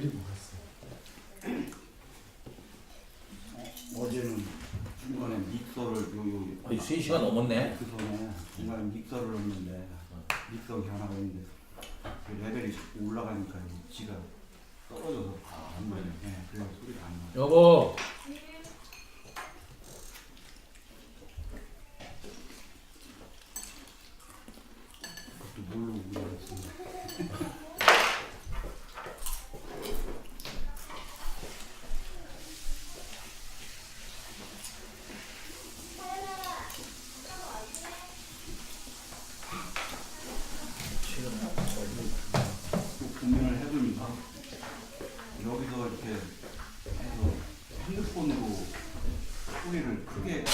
드리고 갔어요. 어제는 중간에 믹서를 거의 3시간 넘었네. 그 전에 중간에 믹서를 넣었는데 믹서 변화가 있는데 그 레벨이 자꾸 올라가니까 지가 떨어져서 안 나요. 네, 그래서 소리가 안 나요. 여보. 그것도 모르고 그랬어요. 또 고민을 해보니까 여기서 이렇게 해서 핸드폰으로 소리를 크게 이제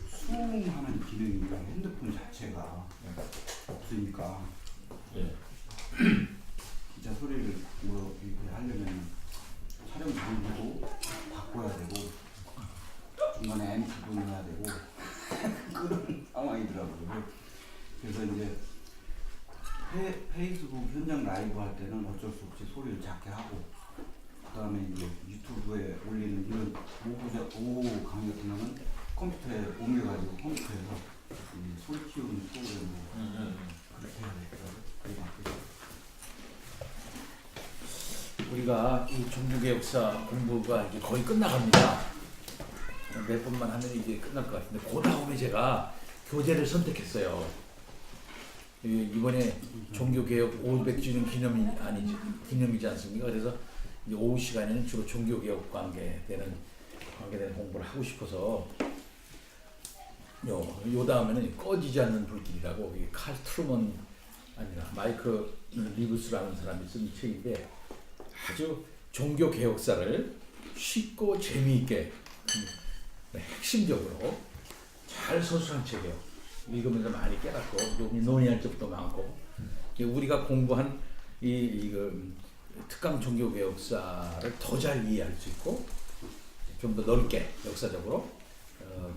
수음하는 기능이 핸드폰 자체가 없으니까 예. 진짜 소리를 뭐 이렇게 하려면 촬영 장비도 바꿔야 되고 중간에 앰프도 넣어야 되고 그런 상황이더라고요. 그래서 이제 페이스북 현장 라이브 할 때는 어쩔 수 없이 소리를 작게 하고 그 다음에 이제 유튜브에 올리는 이런 오후 강의 같은 거는 컴퓨터에 옮겨가지고 컴퓨터에서 이 소리 키우는 프로그램으로 그렇게 해야 되더라고요. 그게 바뀌었어요. 우리가 이 종교개혁사 공부가 이제 거의 끝나갑니다. 몇 번만 하면 이제 끝날 것 같은데 그 다음에 제가 교재를 선택했어요. 이번에 종교개혁 500주년 기념이지 않습니까? 그래서 이제 오후 시간에는 주로 종교개혁 관계되는 공부를 하고 싶어서 요 다음에는 꺼지지 않는 불길이라고 칼 트루먼 아니라 마이크 리브스라는 사람이 쓴 책인데 아주 종교개혁사를 쉽고 재미있게 핵심적으로 잘 서술한 책이에요. 읽으면서 많이 깨닫고 논의할 점도 많고 우리가 공부한 이 특강 종교개혁사를 더 잘 이해할 수 있고 좀 더 넓게 역사적으로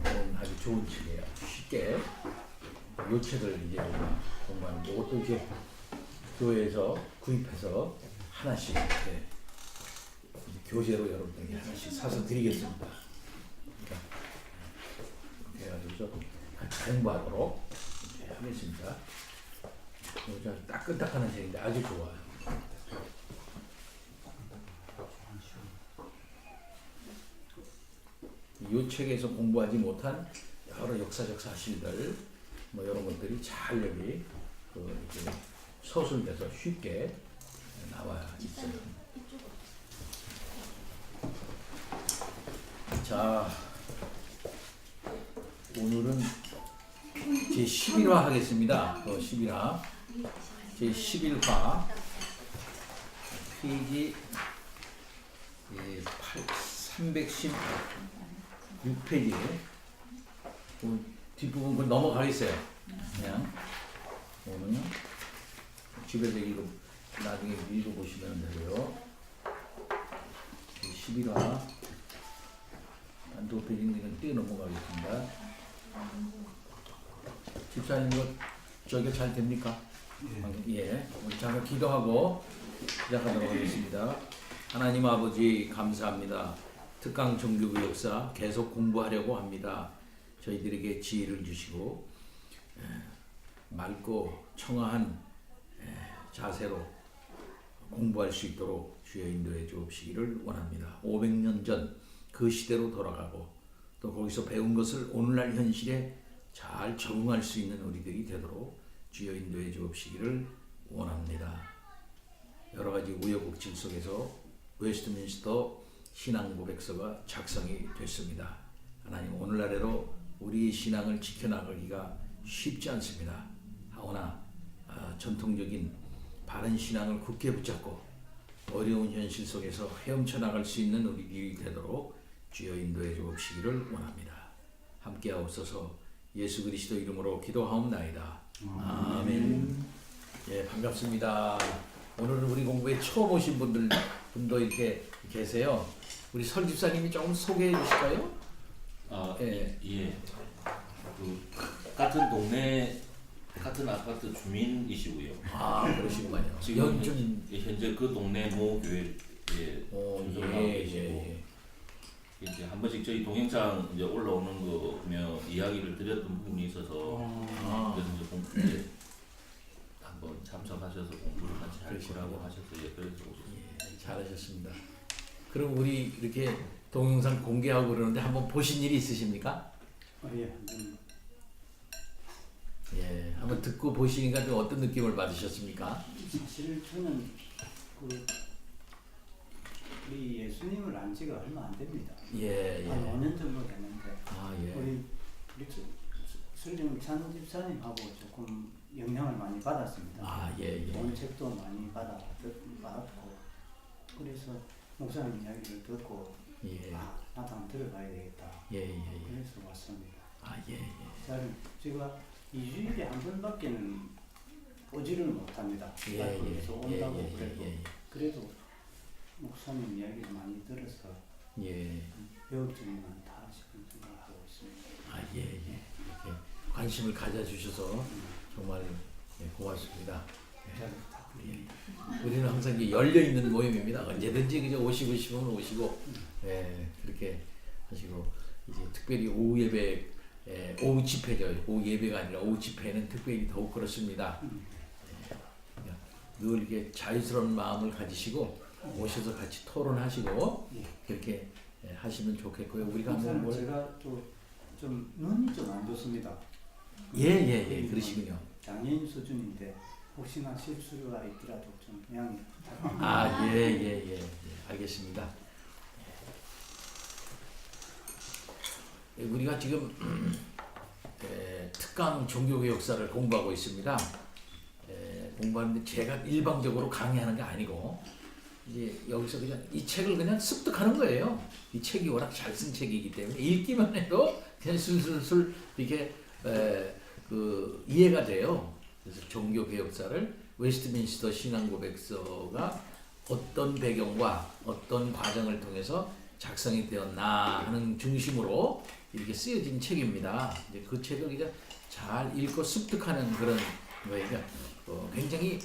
그런 아주 좋은 책이에요. 쉽게 이 책을 이제 우리가 공부하는 거 이것도 이제 교회에서 구입해서 하나씩 이렇게 교재로 여러분들에게 하나씩 사서 드리겠습니다. 그러니까 그래가지고 같이 공부하도록 하겠습니다. 따끈따끈한 책인데 아주 좋아요. 이 책에서 공부하지 못한 여러 역사적 사실들 뭐 이런 것들이 잘 여기 이렇게 서술돼서 쉽게 나와 있어요. 자, 오늘은 제 11화 하겠습니다. 11화 제 11화 페이지 316페이지 뒷부분 넘어가겠어요. 그냥 오늘 집에서 나중에 읽어보시면 되고요. 11화 한두 페이지는 뛰어넘어가겠습니다. 집사님 이거 저게 잘 됩니까? 예. 우리 잠깐 기도하고 시작하도록 하겠습니다. 하나님 아버지 감사합니다. 특강 종교부 역사 계속 공부하려고 합니다. 저희들에게 지혜를 주시고 맑고 청아한 자세로 공부할 수 있도록 주여 인도해 주옵시기를 원합니다. 500년 전 그 시대로 돌아가고 또 거기서 배운 것을 오늘날 현실에 잘 적응할 수 있는 우리들이 되도록 주여 인도해 주옵시기를 원합니다. 여러 가지 우여곡절 속에서 웨스트민스터 신앙고백서가 작성이 됐습니다. 하나님 오늘날에도 우리의 신앙을 지켜나가기가 쉽지 않습니다. 하오나 전통적인 바른 신앙을 굳게 붙잡고 어려운 현실 속에서 헤엄쳐 나갈 수 있는 우리들이 되도록 주여 인도해 주옵시기를 원합니다. 함께하옵소서. 예수 그리스도 이름으로 기도하옵나이다. 아멘. 예, 반갑습니다. 오늘은 우리 공부에 처음 오신 분도 이렇게 계세요. 우리 설 집사님이 조금 소개해 주실까요? 예. 그 같은 동네 같은 아파트 주민이시고요. 아 그러시구만요. 지금 연준 현재 그 동네 모 교회에 순서를 하고 계시고 이제 한 번씩 저희 동영상 이제 올라오는 거 보면 이야기를 드렸던 부분이 있어서 그래서 이제 한번 참석하셔서 공부를 같이 할 거라고 하셔서 그래서 오셨습니다. 예, 잘하셨습니다. 그럼 우리 이렇게 동영상 공개하고 그러는데 한번 보신 일이 있으십니까? 예. 예, 한번 듣고 보시니까 좀 어떤 느낌을 받으셨습니까? 사실 저는 우리 예수님을 안 지가 얼마 안 됩니다. 예, 예. 한 5년 정도 됐는데 아, 예. 우리 설령 집사님하고 조금 영향을 많이 받았습니다. 아, 예, 예. 좋은 책도 많이 받았고 그래서 목사님 이야기를 듣고 예. 나도 한번 들어가야 되겠다. 예, 예, 예. 그래서 왔습니다. 아, 예, 예. 제가 2주일에 한 번밖에는 오지를 못합니다. 예, 그래서 온다고 예, 그래도 예, 그래도 목사님 이야기를 많이 들어서 예. 배울 점이 많다 싶은 생각을 하고 있습니다. 아, 예, 예. 이렇게 관심을 가져주셔서 정말 예, 고맙습니다. 잘 부탁드립니다. 우리는 항상 이제 열려 있는 모임입니다. 언제든지 그저 오시고 싶으면 오시고, 예, 그렇게 하시고 이제 특별히 오후 예배, 오후 집회죠. 오후 예배가 아니라 오후 집회는 특별히 더욱 그렇습니다. 늘 이렇게 자유스러운 마음을 가지시고 오셔서 같이 토론하시고 그렇게 하시면 좋겠고요. 우리가 한번 목사님 제가 또 좀 눈이 좀 안 좋습니다. 예예예 그러시군요. 장애인 수준인데 혹시나 실수가 있더라도 좀 양해 부탁드립니다. 아 예예예 알겠습니다. 우리가 지금 특강 종교교 역사를 공부하고 있습니다. 공부하는데 제가 일방적으로 강의하는 게 아니고 이제 여기서 그냥 이 책을 그냥 습득하는 거예요. 이 책이 워낙 잘 쓴 책이기 때문에 읽기만 해도 그냥 술술술 이렇게 그 이해가 돼요. 그래서 종교교 역사를 웨스트민스터 신앙고백서가 어떤 배경과 어떤 과정을 통해서 작성이 되었나 하는 중심으로 이렇게 쓰여진 책입니다. 이제 그 책을 이제 잘 읽고 습득하는 그런 거예요. 굉장히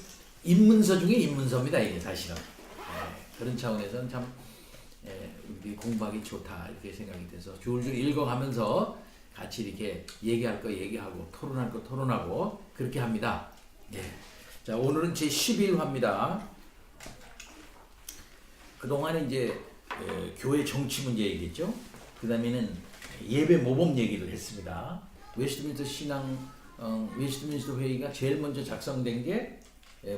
입문서 중에 입문서입니다. 이게 사실은 그런 차원에서는 참 우리 공부하기 좋다 이렇게 생각이 돼서 줄줄 읽어가면서 같이 이렇게 얘기할 거 얘기하고 토론할 거 토론하고 그렇게 합니다. 자 오늘은 제 11화입니다. 그동안은 이제 교회 정치 문제 얘기했죠. 그 다음에는 예배 모범 얘기를 했습니다. 웨스트민스터 회의가 제일 먼저 작성된 게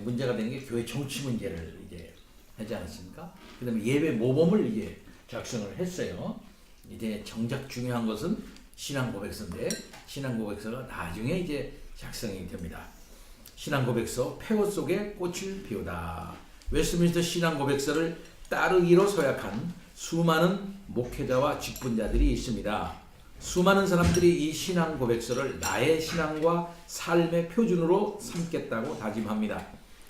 문제가 된 게 교회 정치 문제를 이제 하지 않았습니까? 그 다음에 예배 모범을 이제 작성을 했어요. 이제 정작 중요한 것은 신앙고백서인데 신앙고백서가 나중에 이제 작성이 됩니다. 신앙고백서 폐허 속에 꽃을 피우다. 웨스트민스터 신앙고백서를 따르기로 서약한 수많은 목회자와 직분자들이 있습니다. 수많은 사람들이 이 신앙고백서를 나의 신앙과 삶의 표준으로 삼겠다고 다짐합니다.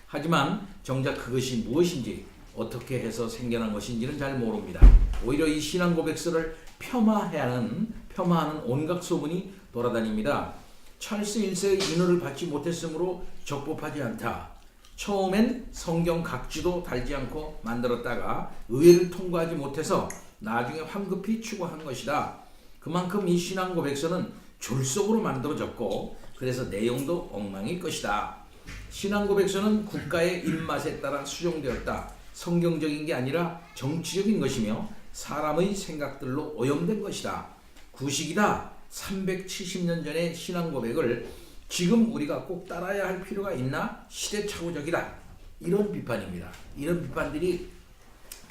하지만 정작 그것이 무엇인지 어떻게 해서 생겨난 것인지는 잘 모릅니다. 오히려 이 신앙고백서를 폄하하는 온갖 소문이 돌아다닙니다. 찰스 1세의 인호를 받지 못했으므로 적법하지 않다. 처음엔 성경 각지도 달지 않고 만들었다가 의회를 통과하지 못해서 나중에 황급히 추구한 것이다. 그만큼 이 신앙고백서는 졸속으로 만들어졌고 그래서 내용도 엉망일 것이다. 신앙고백서는 국가의 입맛에 따라 수정되었다. 성경적인 게 아니라 정치적인 것이며 사람의 생각들로 오염된 것이다. 구식이다. 370년 전의 신앙고백을 지금 우리가 꼭 따라야 할 필요가 있나? 시대착오적이다. 이런 비판입니다. 이런 비판들이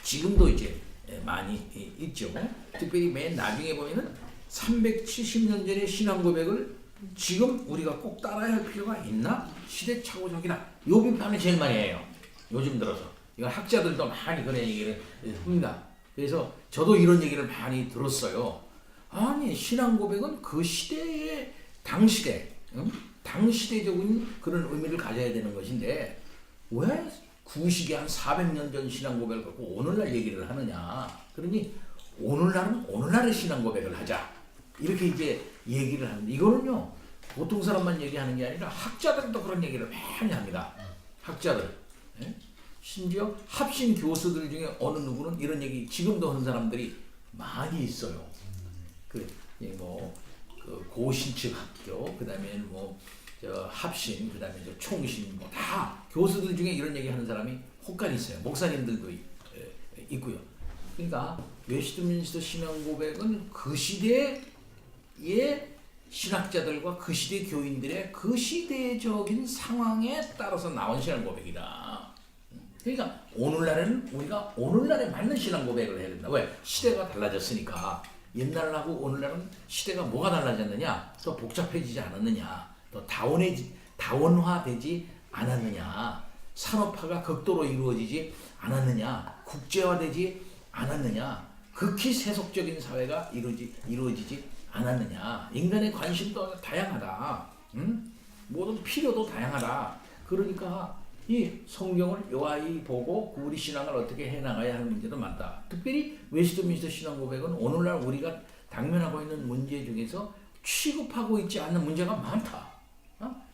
지금도 이제 많이 있죠. 특별히 맨 나중에 보면은 370년 전의 신앙고백을 지금 우리가 꼭 따라야 할 필요가 있나? 시대착오적이다. 이 비판을 제일 많이 해요. 요즘 들어서. 이건 학자들도 많이 그런 얘기를 합니다. 그래서 저도 이런 얘기를 많이 들었어요. 아니 신앙고백은 그 시대의 당시대적인 그런 의미를 가져야 되는 것인데 왜 구식이 한 400년 전 신앙고백을 갖고 오늘날 얘기를 하느냐. 그러니 오늘날은 오늘날의 신앙고백을 하자. 이렇게 이제 얘기를 하는데 이거는요 보통 사람만 얘기하는 게 아니라 학자들도 그런 얘기를 많이 합니다. 학자들. 예? 심지어 합신 교수들 중에 어느 누구는 이런 얘기 지금도 하는 사람들이 많이 있어요. 그 고신측 학교, 그다음에 합신, 그다음에 총신, 다 교수들 중에 이런 얘기 하는 사람이 혹간 있어요. 목사님들도 있고요. 그러니까 웨스트민스터 신앙 고백은 그 시대의 신학자들과 그 시대 교인들의 그 시대적인 상황에 따라서 나온 신앙 고백이다. 그러니까 오늘날에는 우리가 오늘날에 맞는 신앙 고백을 해야 된다. 왜? 시대가 달라졌으니까. 옛날하고 오늘날은 시대가 뭐가 달라졌느냐? 더 복잡해지지 않았느냐? 더 다원화되지 않았느냐? 산업화가 극도로 이루어지지 않았느냐? 국제화되지 않았느냐? 극히 세속적인 사회가 이루어지지 않았느냐? 인간의 관심도 다양하다. 모든 필요도 다양하다. 그러니까 이 성경을 요아이 보고 우리 신앙을 어떻게 해나가야 하는 문제도 많다. 특별히 웨스트민스터 신앙 고백은 오늘날 우리가 당면하고 있는 문제 중에서 취급하고 있지 않는 문제가 많다.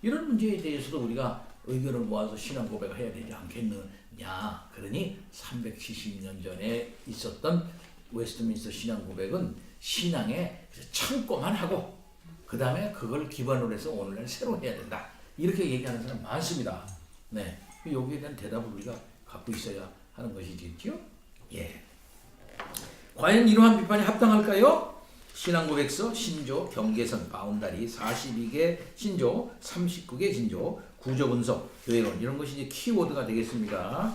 이런 문제에 대해서도 우리가 의견을 모아서 신앙 고백을 해야 되지 않겠느냐. 그러니 370년 전에 있었던 웨스트민스터 신앙 고백은 신앙에 참고만 하고 그 다음에 그걸 기반으로 해서 오늘날 새로 해야 된다. 이렇게 얘기하는 사람 많습니다. 네, 여기에 대한 대답을 우리가 갖고 있어야 하는 것이겠죠. 예. 과연 이러한 비판이 합당할까요? 신앙고백서, 신조, 경계선, 바운다리, 42개 신조, 39개 진조, 구조 분석, 교회론 이런 것이 이제 키워드가 되겠습니다.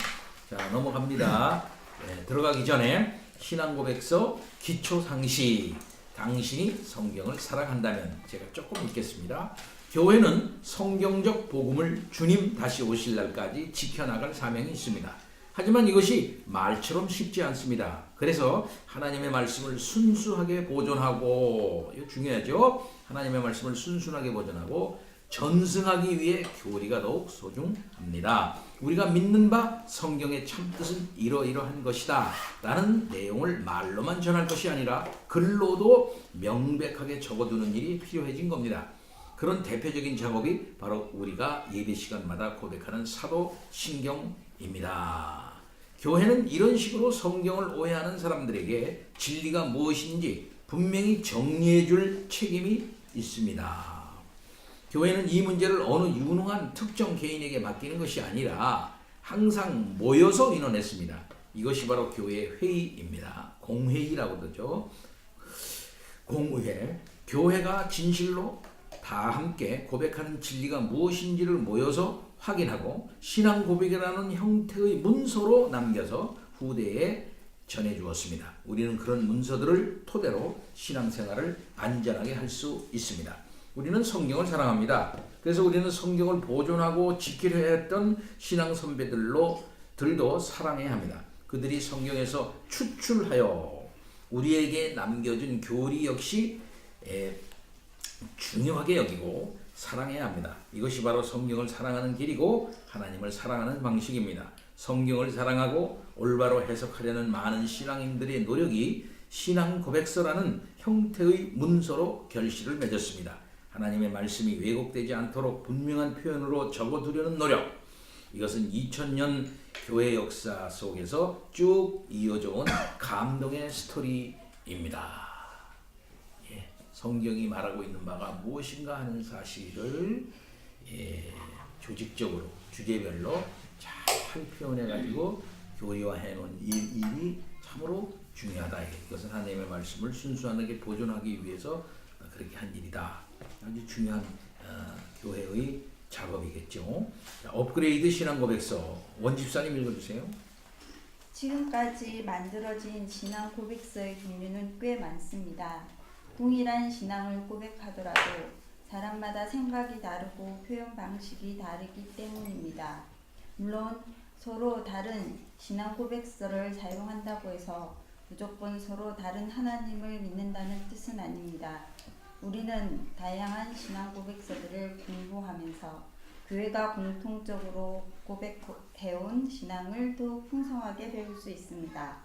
자, 넘어갑니다. 네, 들어가기 전에 신앙고백서 기초 상식. 당신이 성경을 사랑한다면 제가 조금 읽겠습니다. 교회는 성경적 복음을 주님 다시 오실 날까지 지켜나갈 사명이 있습니다. 하지만 이것이 말처럼 쉽지 않습니다. 그래서 하나님의 말씀을 순수하게 보존하고, 이거 중요하죠? 하나님의 말씀을 순수하게 보존하고 전승하기 위해 교리가 더욱 소중합니다. 우리가 믿는 바 성경의 참뜻은 이러이러한 것이다 라는 내용을 말로만 전할 것이 아니라 글로도 명백하게 적어두는 일이 필요해진 겁니다. 그런 대표적인 작업이 바로 우리가 예배 시간마다 고백하는 사도신경입니다. 교회는 이런 식으로 성경을 오해하는 사람들에게 진리가 무엇인지 분명히 정리해 줄 책임이 있습니다. 교회는 이 문제를 어느 유능한 특정 개인에게 맡기는 것이 아니라 항상 모여서 의논했습니다. 이것이 바로 교회의 회의입니다. 공회의라고 그러죠. 공회. 교회가 진실로 다 함께 고백하는 진리가 무엇인지를 모여서 확인하고 신앙 고백이라는 형태의 문서로 남겨서 후대에 전해주었습니다. 우리는 그런 문서들을 토대로 신앙생활을 안전하게 할 수 있습니다. 우리는 성경을 사랑합니다. 그래서 우리는 성경을 보존하고 지키려 했던 신앙 선배들도 사랑해야 합니다. 그들이 성경에서 추출하여 우리에게 남겨준 교리 역시 중요하게 여기고 사랑해야 합니다. 이것이 바로 성경을 사랑하는 길이고 하나님을 사랑하는 방식입니다. 성경을 사랑하고 올바로 해석하려는 많은 신앙인들의 노력이 신앙 고백서라는 형태의 문서로 결실을 맺었습니다. 하나님의 말씀이 왜곡되지 않도록 분명한 표현으로 적어두려는 노력. 이것은 2000년 교회 역사 속에서 쭉 이어져 온 감동의 스토리입니다. 예, 성경이 말하고 있는 바가 무엇인가 하는 사실을 조직적으로 주제별로 잘 표현해가지고 교리화해 놓은 일이 참으로 중요하다. 이것은 하나님의 말씀을 순수하게 보존하기 위해서 그렇게 한 일이다. 아주 중요한 교회의 작업이겠죠. 자, 업그레이드 신앙 고백서 원집사님 읽어주세요. 지금까지 만들어진 신앙 고백서의 종류는 꽤 많습니다. 동일한 신앙을 고백하더라도 사람마다 생각이 다르고 표현 방식이 다르기 때문입니다. 물론 서로 다른 신앙 고백서를 사용한다고 해서 무조건 서로 다른 하나님을 믿는다는 뜻은 아닙니다. 우리는 다양한 신앙 고백서들을 공부하면서 교회가 공통적으로 고백해온 신앙을 더욱 풍성하게 배울 수 있습니다.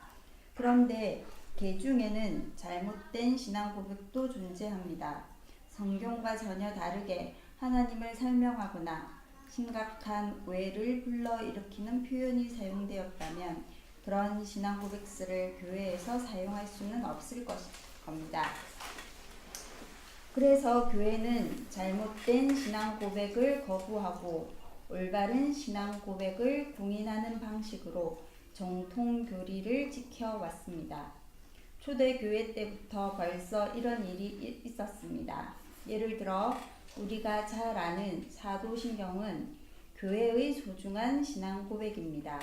그런데 개 중에는 잘못된 신앙 고백도 존재합니다. 성경과 전혀 다르게 하나님을 설명하거나 심각한 오해를 불러일으키는 표현이 사용되었다면 그런 신앙 고백서를 교회에서 사용할 수는 없을 겁니다. 그래서 교회는 잘못된 신앙 고백을 거부하고 올바른 신앙 고백을 공인하는 방식으로 정통 교리를 지켜왔습니다. 초대교회 때부터 벌써 이런 일이 있었습니다. 예를 들어 우리가 잘 아는 사도신경은 교회의 소중한 신앙 고백입니다.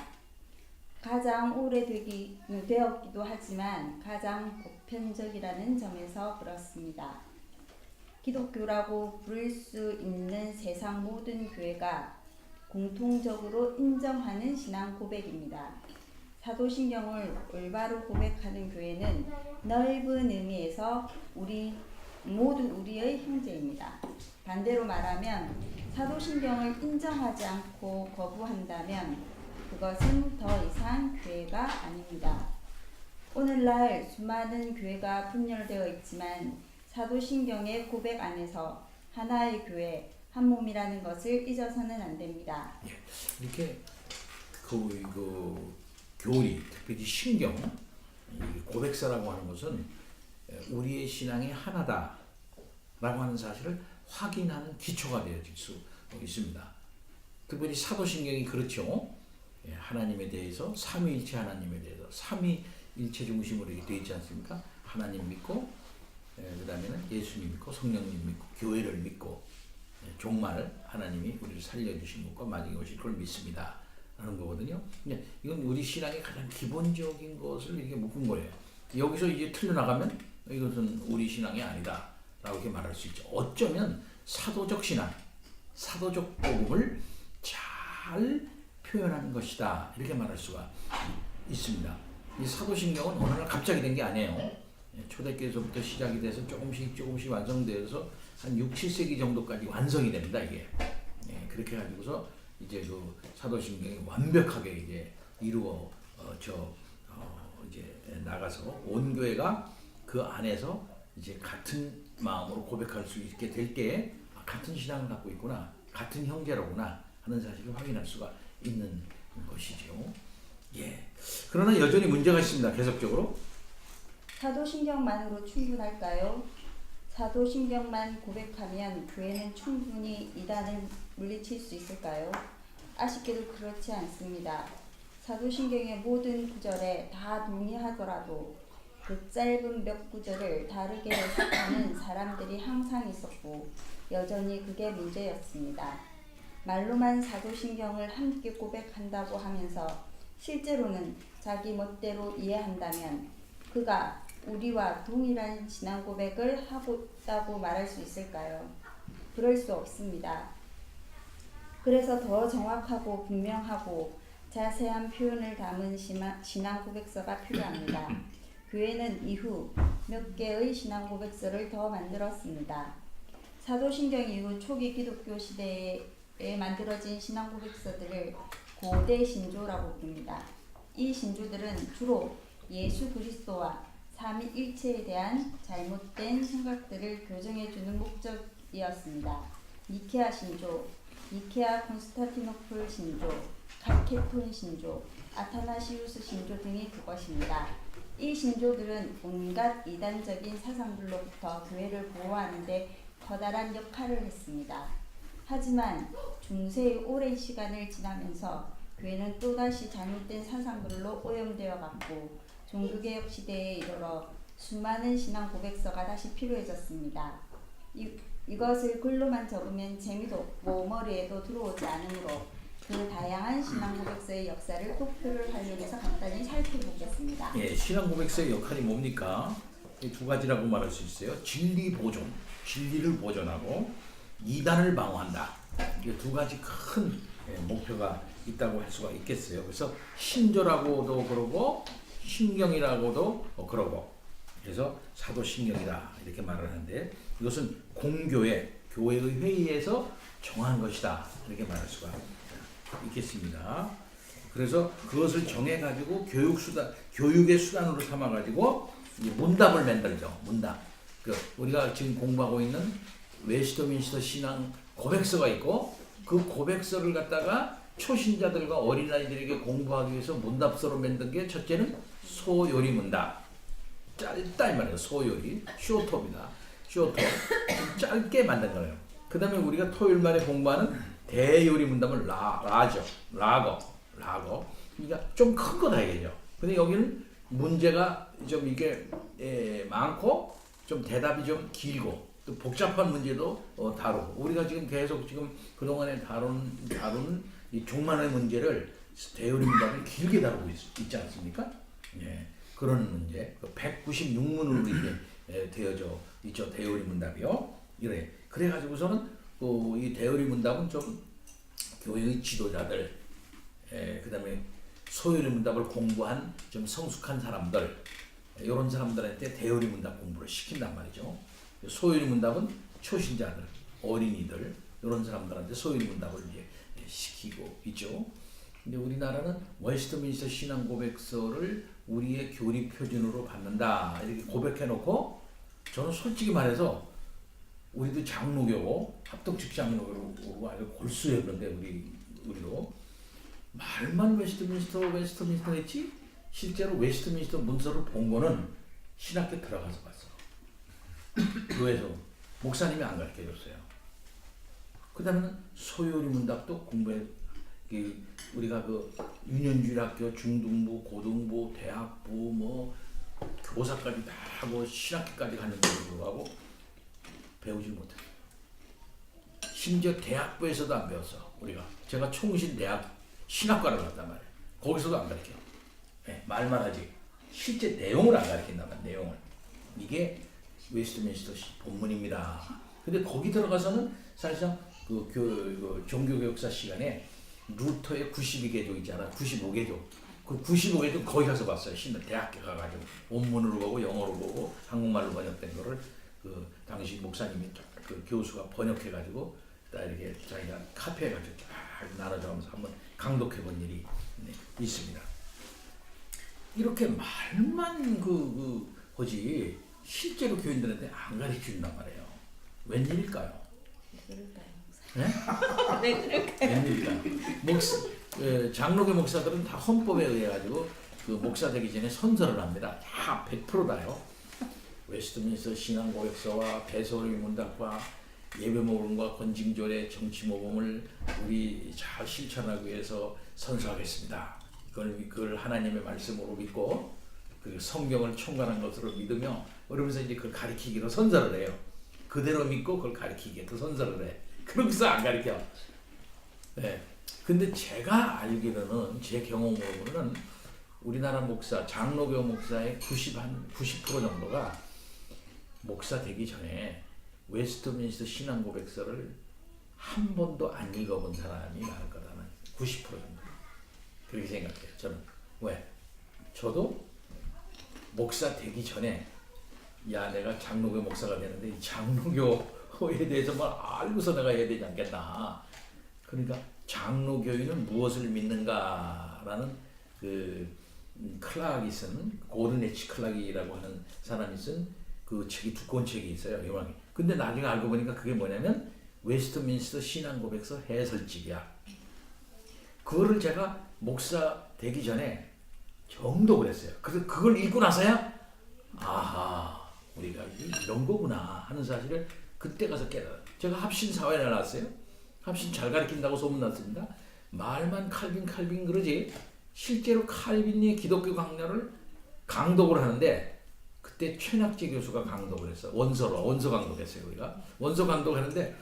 가장 오래되었기도 하지만 가장 보편적이라는 점에서 그렇습니다. 기독교라고 부를 수 있는 세상 모든 교회가 공통적으로 인정하는 신앙 고백입니다. 사도신경을 올바로 고백하는 교회는 넓은 의미에서 모두 우리의 형제입니다. 반대로 말하면 사도신경을 인정하지 않고 거부한다면 그것은 더 이상 교회가 아닙니다. 오늘날 수많은 교회가 분열되어 있지만 사도신경의 고백 안에서 하나의 교회, 한 몸이라는 것을 잊어서는 안 됩니다. 이렇게 교리, 특별히 신경, 고백서라고 하는 것은 우리의 신앙이 하나다라고 하는 사실을 확인하는 기초가 되어질 수 있습니다. 특별히 사도신경이 그렇죠. 하나님에 대해서 삼위일체 하나님에 대해서 삼위일체 중심으로 되어 있지 않습니까? 하나님 믿고 그 다음에는 예수님 믿고 성령님 믿고 교회를 믿고 종말 하나님이 우리를 살려주신 것과 마지막에 오실 걸 믿습니다 라는 거거든요. 이건 우리 신앙의 가장 기본적인 것을 이렇게 묶은 거예요. 여기서 이제 틀려나가면 이것은 우리 신앙이 아니다 라고 이렇게 말할 수 있죠. 어쩌면 사도적 신앙, 사도적 복음을 잘 표현하는 것이다 이렇게 말할 수가 있습니다. 이 사도신경은 어느 날 갑자기 된 게 아니에요. 초대교회에서부터 시작이 돼서 조금씩 완성되어서 한 6, 7세기 정도까지 완성이 됩니다. 이게 그렇게 가지고서 이제 그 사도신경이 완벽하게 이제 이제 나가서 온 교회가 그 안에서 이제 같은 마음으로 고백할 수 있게 될 때 같은 신앙을 갖고 있구나, 같은 형제로구나 하는 사실을 확인할 수가 있는 것이죠. 그러나 여전히 문제가 있습니다. 계속적으로. 사도신경만으로 충분할까요? 사도신경만 고백하면 교회는 충분히 이단을 물리칠 수 있을까요? 아쉽게도 그렇지 않습니다. 사도신경의 모든 구절에 다 동의하더라도 그 짧은 몇 구절을 다르게 해석하는 사람들이 항상 있었고 여전히 그게 문제였습니다. 말로만 사도신경을 함께 고백한다고 하면서 실제로는 자기 멋대로 이해한다면 그가 우리와 동일한 신앙 고백을 하고 있다고 말할 수 있을까요? 그럴 수 없습니다. 그래서 더 정확하고 분명하고 자세한 표현을 담은 신앙 고백서가 필요합니다. 교회는 이후 몇 개의 신앙 고백서를 더 만들었습니다. 사도신경 이후 초기 기독교 시대에 만들어진 신앙 고백서들을 고대 신조라고 부릅니다. 이 신조들은 주로 예수 그리스도와 삼위일체에 대한 잘못된 생각들을 교정해주는 목적이었습니다. 니케아 신조, 니케아 콘스탄티노플 신조, 칼케톤 신조, 아타나시우스 신조 등이 그것입니다. 이 신조들은 온갖 이단적인 사상들로부터 교회를 보호하는 데 커다란 역할을 했습니다. 하지만 중세의 오랜 시간을 지나면서 교회는 또다시 잘못된 사상들로 오염되어 갔고 종교개혁 시대에 이르러 수많은 신앙 고백서가 다시 필요해졌습니다. 이것을 글로만 적으면 재미도 없고 머리에도 들어오지 않으므로 그 다양한 신앙 고백서의 역사를 도표를 활용해서 간단히 살펴보겠습니다. 신앙 고백서의 역할이 뭡니까? 두 가지라고 말할 수 있어요. 진리 보존, 진리를 보존하고 이단을 방어한다. 이 두 가지 큰 목표가 있다고 할 수가 있겠어요. 그래서 신조라고도 그러고 신경이라고도 그러고 그래서 사도신경이다 이렇게 말을 하는데 이것은 공교회, 교회의 회의에서 정한 것이다 이렇게 말할 수가 있겠습니다. 그래서 그것을 정해가지고 교육의 수단으로 삼아가지고 문답을 만들죠. 문답. 우리가 지금 공부하고 있는 웨스트민스터 신앙 고백서가 있고 그 고백서를 갖다가 초신자들과 어린아이들에게 공부하기 위해서 문답서로 만든 게 첫째는 소요리 문답. 짧다 이 말이에요. 소요리. 쇼트입니다. 쇼트. 짧게 만든 거예요. 그 다음에 우리가 토요일말에 공부하는 대요리 문답은 라거. 그러니까 좀 큰 거다 이게죠. 근데 여기는 문제가 좀 이게 많고 좀 대답이 좀 길고 또 복잡한 문제도 다루고 우리가 지금 계속 지금 그동안에 다룬 이 종만의 문제를 대요리 문답을 길게 다루고 있지 않습니까? 예, 그런 문제 196문으로 이게 되어져 있죠. 대요리 문답이요. 그래가지고서는 이 대요리 문답은 좀 교회의 지도자들 그 다음에 소요리 문답을 공부한 좀 성숙한 사람들 이런 사람들한테 대요리 문답 공부를 시킨단 말이죠. 소요리 문답은 초신자들, 어린이들 이런 사람들한테 소요리 문답을 이제 시키고 있죠. 근데 우리나라는 웨스트민스터 신앙 고백서를 우리의 교리 표준으로 받는다 이렇게 고백해놓고 저는 솔직히 말해서 우리도 장로교고 합동측 장로교고 아주 골수였는데 우리도 말만 웨스트민스터 했지 실제로 웨스트민스터 문서를 본 거는 신학교 들어가서 봤어. 교회에서 목사님이 안 가르쳐줬어요. 그 다음에는 소요리 문답도 공부해 우리가 그 유년주일학교 중등부, 고등부, 대학부 뭐 교사까지 다 하고 신학교까지 갔는데도 불구하고 배우지 못했어요. 심지어 대학부에서도 안 배웠어. 제가 총신대학 신학과를 갔단 말이에요. 거기서도 안 가르쳐. 네, 말만 하지 실제 내용을 안 가르친단 말이에요. 내용을. 이게 웨스트민스터 본문입니다. 근데 거기 들어가서는 사실상 그 종교교육사 시간에 루터의 92개조 있잖아. 95개조. 그 95개조 거기 가서 봤어요. 대학교 가가지고 원문으로 보고 영어로 보고 한국말로 번역된 거를 그 당시 목사님이 그 교수가 번역해가지고 다 이렇게 자기가 카피해가지고 쫙 나눠줘가면서 한번 강독해본 일이 있습니다. 이렇게 말만 하지 실제로 교인들한테 안 가르쳐준단 말이에요. 웬일일까요? 네? 웬일일까요? 장로교 목사들은 다 헌법에 의해 가지고 그 목사 되기 전에 선서를 합니다. 다 100%다요. 웨스트민스터 신앙 고백서와 대소리 문답과 예배 모범과 건징조례 정치 모범을 우리 잘 실천하기 위해서 선서하겠습니다. 그걸 하나님의 말씀으로 믿고 그 성경을 총괄한 것으로 믿으며 그러면서 이제 그걸 가르치기로 선서를 해요. 그대로 믿고 그걸 가르치기로 선서를 해. 그러면서 안 가르쳐. 네. 근데 제가 알기로는 제 경험으로는 우리나라 목사, 장로교 목사의 90% 정도가 목사 되기 전에 웨스트민스터 신앙 고백서를 한 번도 안 읽어본 사람이 많을 거라는 90% 정도. 그렇게 생각해요. 저는. 왜? 저도 목사 되기 전에 내가 장로교 목사가 되는데 이 장로교에 대해서만 알고서 내가 해야 되지 않겠나. 그러니까 장로교인은 무엇을 믿는가라는 클락이 쓴 고든 H 클락이라고 하는 사람이 쓴 그 책이 두꺼운 책이 있어요. 요망이. 근데 나중에 알고 보니까 그게 뭐냐면 웨스트민스터 신앙 고백서 해설집이야. 그거를 제가 목사 되기 전에 정독을 했어요. 그래서 그걸 읽고 나서야 아하 우리가 이런 거구나 하는 사실을 그때 가서 깨달아요. 제가 합신 사회에 나왔어요. 합신 잘 가르친다고 소문났습니다. 말만 칼빈 그러지 실제로 칼빈의 기독교 강요를 강독을 하는데 그때 최낙재 교수가 강독을 했어. 원서 강독했어요. 우리가 원서 강독하는데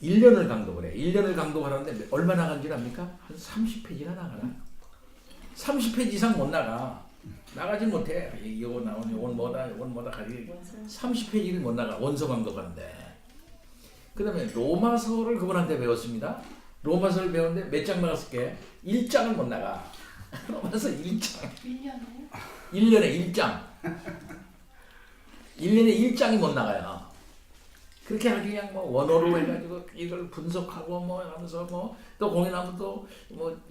1년을 강독을 해. 1년을 강독하는데 얼마 나간 줄 압니까? 한 30페이지나 나가나? 30페이지 이상 못 나가. 나가지 못해. 이거 나오니 이건 뭐다 가지고 30페이지를 못 나가. 원서 강독하는데. 그 다음에 로마서를 그분한테 배웠습니다. 로마서를 배웠는데 몇 장 나갔을게? 1장을 못 나가. 로마서 1장. 1년에 1장. 1년에 1장이 못 나가요. 그렇게 아주 그냥 원어로 해가지고 이걸 분석하고 하면서 또 공연하면 또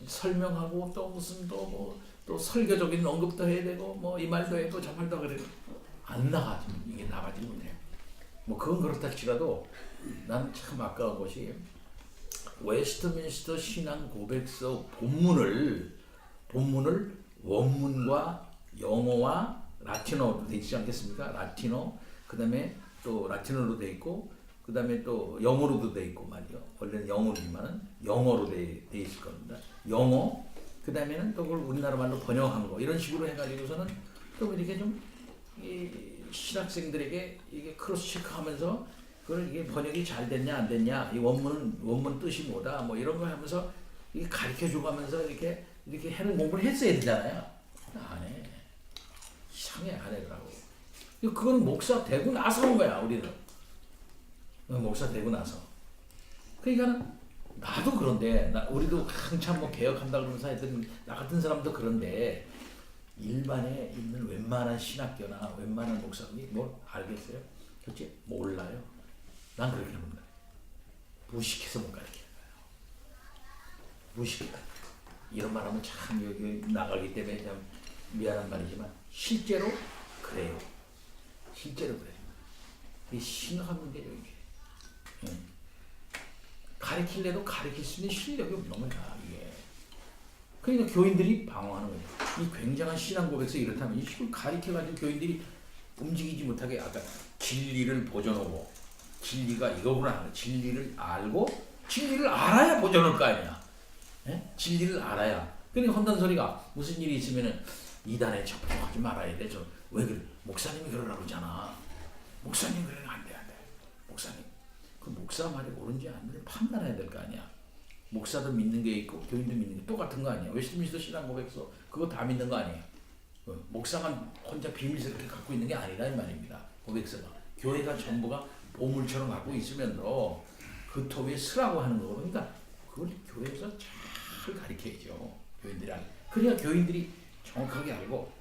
설명하고 또 무슨 또 설교적인 언급도 해야 되고 이 말도 해도 저 말도 그래도 안 나가지. 이게 나가지 못해. 뭐 그건 그렇다 치라도 난 참 아까운 것이 웨스트민스터 신앙 고백서 본문을 원문과 영어와 라틴어로 되어 있지 않겠습니까? 라틴어, 그 다음에 또 라틴어로 되어 있고, 그 다음에 또 영어로도 되어 있고 말이요. 원래는 영어지만은 영어로 되어 있을 겁니다. 영어, 그 다음에는 또 그걸 우리나라 말로 번역한 거 이런 식으로 해가지고서는 또 이렇게 좀 이 신학생들에게 이게 크로스 체크하면서 그걸 이게 번역이 잘 됐냐 안 됐냐, 이 원문 뜻이 뭐다, 뭐 이런 거 하면서 이게 가르쳐 주면서 이렇게 해는 공부를 했어야 되잖아요. 안 해. 이상해 안 하더라고. 그건 목사 되고 나서 한 거야 우리는. 목사 되고 나서. 그러니까 나도 그런데 우리도 한참 뭐 개혁한다 그러면서 하여튼 나 같은 사람도 그런데 일반에 있는 웬만한 신학교나 웬만한 목사님이 뭐 알겠어요? 그렇지? 몰라요. 난 그렇게 하는 거야. 무식해서 못 가르치는 거야. 무식해. 이런 말하면 참 여기 나가기 때문에 참 미안한 말이지만 실제로 그래요. 실제로 그래요. 이게 심각한 문제죠 이게. 가르치려도 가르칠 수 있는 실력이 없는 거야 이게. 그러니까 교인들이 방황하는 거죠. 이 굉장한 신앙 고백서 이렇다면 이걸 가르쳐가지고 교인들이 움직이지 못하게 아까 진리를 보존하고 진리가 이거구나. 진리를 알고 진리를 알아야 보존할 거 아니야. 예? 진리를 알아야. 그러니까 혼난 소리가 무슨 일이 있으면은 이단에 접촉하지 말아야 돼. 왜 그래? 목사님이 그러라고 그러잖아. 목사님 그러면 안 돼. 목사님. 그 목사 말이 옳은지 아닌지 판단해야 될 거 아니야. 목사도 믿는 게 있고 교인도 믿는 게 똑같은 거 아니야. 웨스트민스터 신앙 고백서 그거 다 믿는 거 아니에요. 목사만 혼자 비밀스럽게 갖고 있는 게 아니라 이 말입니다. 고백서가. 교회가 전부가 보물처럼 갖고 있으면서 그 터 위에 쓰라고 하는 거. 그러니까 그걸 교회에서 잘 가르쳐야죠. 교인들이. 그래야 교인들이 정확하게 알고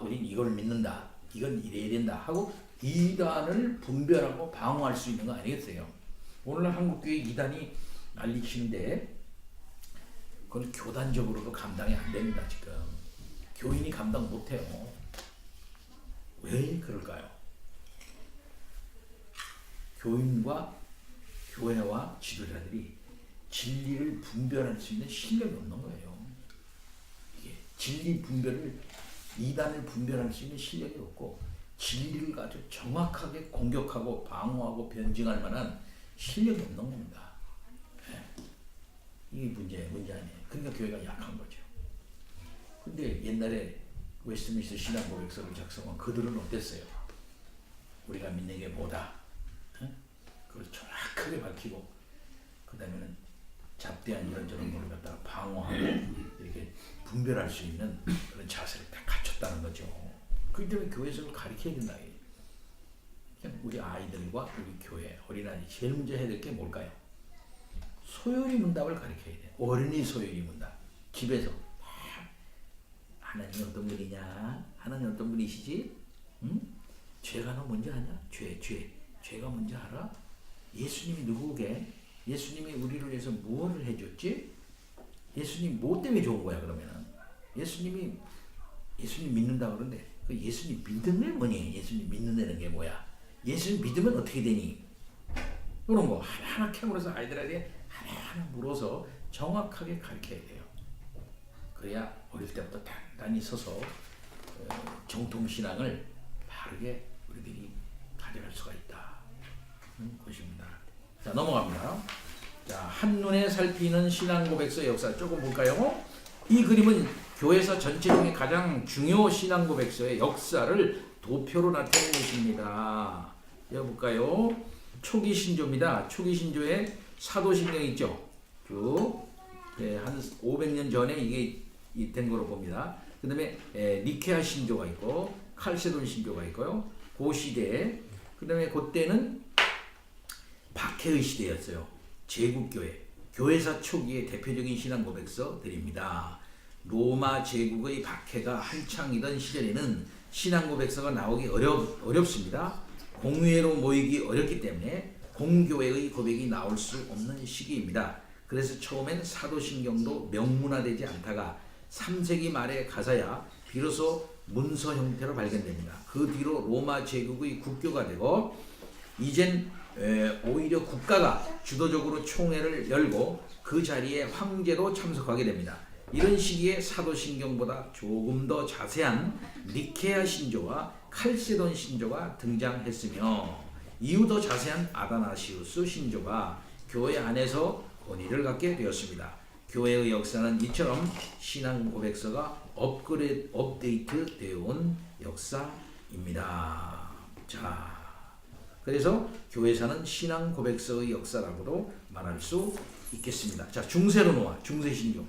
우린 이걸 믿는다. 이건 이래야 된다 하고 이단을 분별하고 방어할 수 있는 거 아니겠어요? 오늘 한국교회 이단이 난리치는데 그건 교단적으로도 감당이 안 됩니다. 지금 교인이 감당 못해요. 왜 그럴까요? 교인과 교회와 지도자들이 진리를 분별할 수 있는 실력이 없는 거예요. 이게 진리 분별을 이단을 분별할 수 있는 실력이 없고 진리를 아주 정확하게 공격하고 방어하고 변증할 만한 실력이 없는 겁니다. 이게 문제 아니에요. 그러니까 교회가 약한 거죠. 근데 옛날에 웨스트민스터 신앙 고백서를 작성한 그들은 어땠어요? 우리가 믿는 게 뭐다. 그걸 정확하게 밝히고 그 다음에는 잡대한 이런저런 거를 갖다가 방어하고 이렇게 분별할 수 있는 그런 자세를 다 갖췄다는 거죠. 그렇기 때문에 교회에서 가르쳐야 된다. 그냥 우리 아이들과 우리 교회, 어린아이 제일 먼저 해야 될 게 뭘까요? 소요리 문답을 가르쳐야 돼. 어린이 소요리 문답. 집에서 하나님 어떤 분이냐? 하나님 어떤 분이시지? 응? 죄가 너 뭔지 아냐? 죄가 뭔지 알아? 예수님이 누구게? 예수님이 우리를 위해서 무엇을 해줬지? 예수님 뭐 때문에 좋은 거야 그러면은? 예수님 믿는다 그러는데 그 예수님 믿는 게 뭐니? 예수님 믿는다는 게 뭐야? 예수님 믿으면 어떻게 되니? 그런 거 하나하나 캐물어서 아이들에게 하나하나 물어서 정확하게 가르쳐야 돼요. 그래야 어릴 때부터 단단히 서서 정통신앙을 바르게 우리들이 가져갈 수가 있다. 것입니다. 자, 넘어갑니다. 자, 한눈에 살피는 신앙 고백서의 역사 조금 볼까요? 이 그림은 교회사 전체적인 가장 중요 신앙 고백서의 역사를 도표로 나타낸 것입니다. 여기 볼까요? 초기 신조입니다. 초기 신조에 사도신경 있죠. 쭉 한 500년 전에 이게 된 거로 봅니다. 그 다음에 니케아 신조가 있고 칼세돈 신조가 있고요. 그 시대에 그 다음에 그때는 박해의 시대였어요. 제국교회, 교회사 초기의 대표적인 신앙 고백서들입니다. 로마 제국의 박해가 한창이던 시절에는 신앙 고백서가 나오기 어렵습니다. 공회로 모이기 어렵기 때문에 공교회의 고백이 나올 수 없는 시기입니다. 그래서 처음엔 사도신경도 명문화되지 않다가 3세기 말에 가서야 비로소 문서 형태로 발견됩니다. 그 뒤로 로마 제국의 국교가 되고 이젠 오히려 국가가 주도적으로 총회를 열고 그 자리에 황제도 참석하게 됩니다. 이런 시기에 사도신경보다 조금 더 자세한 니케아 신조와 칼세돈 신조가 등장했으며 이후 더 자세한 아다나시우스 신조가 교회 안에서 권위를 갖게 되었습니다. 교회의 역사는 이처럼 신앙 고백서가 업데이트 되어 온 역사입니다. 자, 그래서 교회사는 신앙 고백서의 역사라고도 말할 수 있겠습니다. 자, 중세로 놓아 중세신조.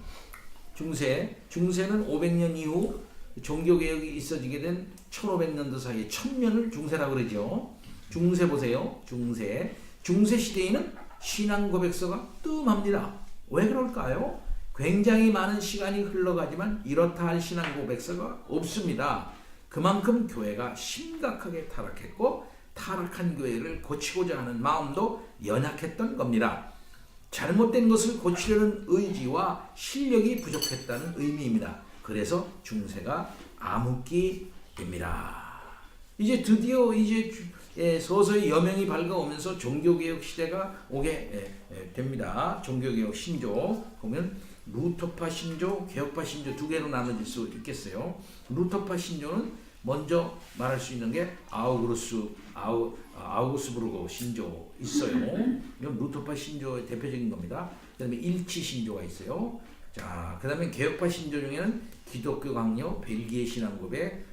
중세는 500년 이후 종교개혁이 있어지게 된 1500년도 사이에 1000년을 중세라고 그러죠. 중세 보세요. 중세 시대에는 신앙 고백서가 뜸합니다. 왜 그럴까요? 굉장히 많은 시간이 흘러가지만 이렇다 할 신앙 고백서가 없습니다. 그만큼 교회가 심각하게 타락했고 타락한 교회를 고치고자 하는 마음도 연약했던 겁니다. 잘못된 것을 고치려는 의지와 실력이 부족했다는 의미입니다. 그래서 중세가 암흑기 됩니다. 이제 드디어 서서히 여명이 밝아오면서 종교개혁 시대가 오게 됩니다. 종교개혁 신조 보면 루터파 신조, 개혁파 신조 두 개로 나눠질 수 있겠어요. 루터파 신조는 먼저 말할 수 있는 게 아우구스부르그 신조 있어요. 이건 루터파 신조의 대표적인 겁니다. 그 다음에 일치 신조가 있어요. 자, 그 다음에 개혁파 신조 중에는 기독교 강요, 벨기에 신앙고백,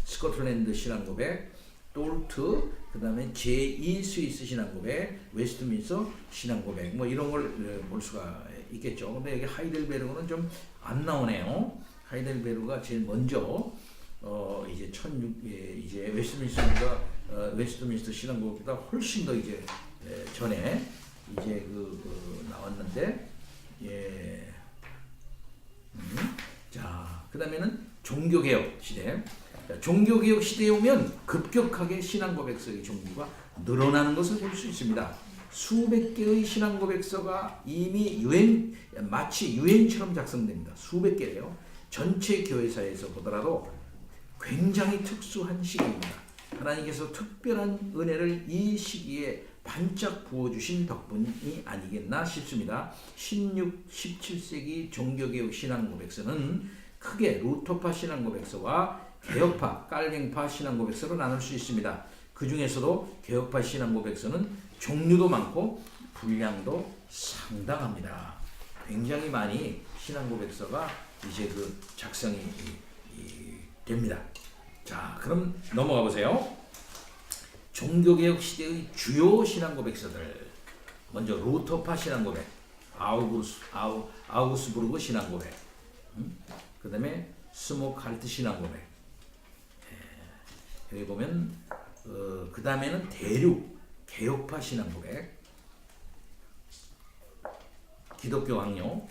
스코틀랜드 신앙고백, 똘트, 그 다음에 제2 스위스 신앙고백, 웨스트민스터 신앙고백, 뭐 이런 걸 볼 수가 있겠죠. 근데 여기 하이델베르그는 좀 안 나오네요. 하이델베르그가 제일 먼저 이제 이제 웨스트민스터 신앙고백보다 훨씬 더 이제 전에 이제 나왔는데 자, 그다음에는 종교개혁 시대. 종교개혁 시대에 오면 급격하게 신앙고백서의 종류가 늘어나는 것을 볼 수 있습니다. 수백 개의 신앙고백서가 이미 마치 유행처럼 작성됩니다. 수백 개예요. 전체 교회사에서 보더라도 굉장히 특수한 시기입니다. 하나님께서 특별한 은혜를 이 시기에 반짝 부어주신 덕분이 아니겠나 싶습니다. 16, 17세기 종교개혁 신앙고백서는 크게 루터파 신앙고백서와 개혁파, 깔뱅파 신앙고백서로 나눌 수 있습니다. 그 중에서도 개혁파 신앙고백서는 종류도 많고 분량도 상당합니다. 굉장히 많이 신앙고백서가 이제 작성이 됩니다. 자, 그럼 넘어가 보세요. 종교개혁 시대의 주요 신앙고백서들. 먼저 루터파 신앙고백, 아우구스부르그 신앙고백, 그 다음에 스모칼트 신앙고백. 여기 보면 그 다음에는 대륙 개혁파 신앙고백, 기독교 강요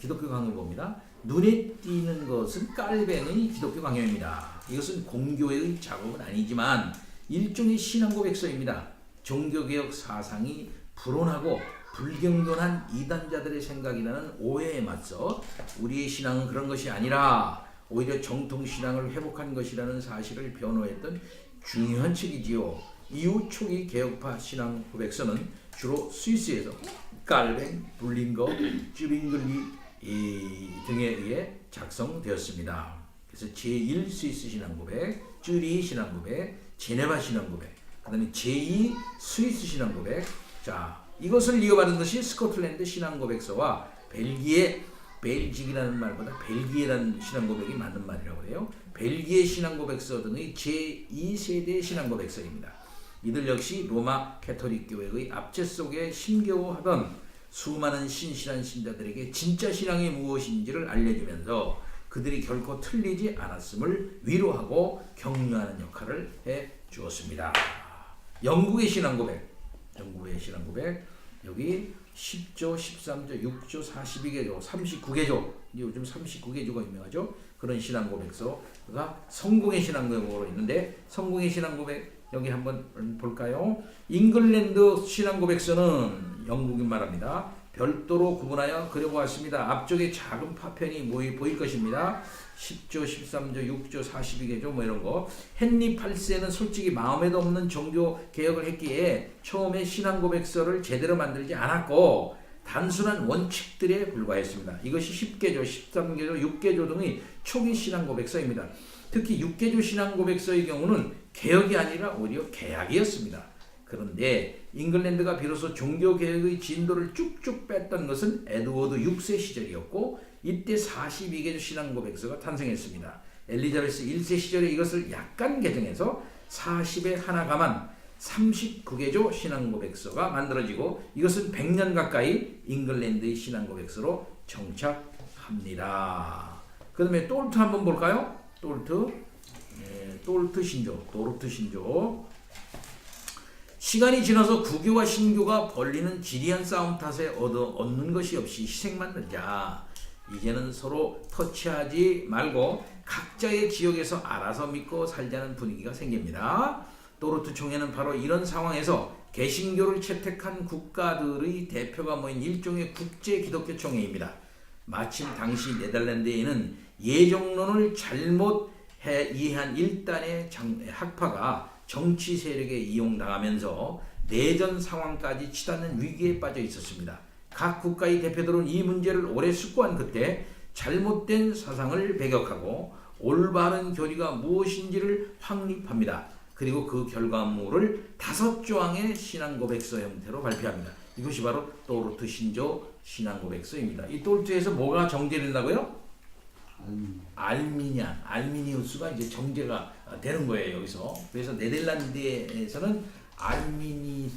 봅니다. 눈에 띄는 것은 깔뱅의 기독교 강요입니다. 이것은 공교회의 작업은 아니지만 일종의 신앙고백서입니다. 종교개혁 사상이 불온하고 불경건한 이단자들의 생각이라는 오해에 맞서 우리의 신앙은 그런 것이 아니라 오히려 정통신앙을 회복한 것이라는 사실을 변호했던 중요한 책이지요. 이후 초기 개혁파 신앙 고백서는 주로 스위스에서 깔뱅, 불링거, 쭈링글리 등에 의해 작성되었습니다. 그래서 제1 스위스 신앙고백, 쭈리 신앙고백, 제네바 신앙고백, 그 다음에 제2 스위스 신앙고백. 자, 이것을 이어받은 것이 스코틀랜드 신앙고백서와 벨직이라는 말보다 벨기에라는 신앙고백이 맞는 말이라고 해요. 벨기에 신앙고백서 등의 제2세대 신앙고백서입니다. 이들 역시 로마 캐토릭 교회의 압제 속에 힘겨워하던 수많은 신실한 신자들에게 진짜 신앙이 무엇인지를 알려주면서 그들이 결코 틀리지 않았음을 위로하고 격려하는 역할을 해 주었습니다. 영국의 신앙고백, 여기 10조, 13조, 6조, 42개조, 39개조, 요즘 39개조가 유명하죠. 그런 신앙고백서가 성공의 신앙고백으로 있는데, 성공의 신앙고백 여기 한번 볼까요? 잉글랜드 신앙고백서는 영국인 말합니다. 별도로 구분하여 그려보았습니다. 앞쪽에 작은 파편이 보일 것입니다. 10조, 13조, 6조, 42개조 뭐 이런 거. 헨리 8세는 솔직히 마음에도 없는 종교 개혁을 했기에 처음에 신앙 고백서를 제대로 만들지 않았고 단순한 원칙들에 불과했습니다. 이것이 10개조, 13개조, 6개조 등의 초기 신앙 고백서입니다. 특히 6개조 신앙 고백서의 경우는 개혁이 아니라 오히려 개혁이었습니다. 그런데 잉글랜드가 비로소 종교개혁의 진도를 쭉쭉 뺐던 것은 에드워드 6세 시절이었고 이때 42개조 신앙고백서가 탄생했습니다. 엘리자베스 1세 시절에 이것을 약간 개정해서 40에 하나 감한 39개조 신앙고백서가 만들어지고 이것은 100년 가까이 잉글랜드의 신앙고백서로 정착합니다. 그 다음에 똘트 한번 볼까요? 똘트 신조, 도르트 신조. 시간이 지나서 구교와 신교가 벌리는 지리한 싸움 탓에 얻는 것이 없이 희생만 늘자 이제는 서로 터치하지 말고 각자의 지역에서 알아서 믿고 살자는 분위기가 생깁니다. 도르트 총회는 바로 이런 상황에서 개신교를 채택한 국가들의 대표가 모인 일종의 국제 기독교 총회입니다. 마침 당시 네덜란드에는 예정론을 잘못 이해한 일단의 학파가 정치 세력에 이용당하면서 내전 상황까지 치닫는 위기에 빠져 있었습니다. 각 국가의 대표들은 이 문제를 오래 숙고한 끝에 잘못된 사상을 배격하고 올바른 교리가 무엇인지를 확립합니다. 그리고 그 결과물을 5조항의 신앙고백서 형태로 발표합니다. 이것이 바로 도르트 신조 신앙고백서입니다. 이 도르트에서 뭐가 정제된다고요? 알미니우스가 이제 정제가 되는 거예요, 여기서. 그래서 네덜란드에서는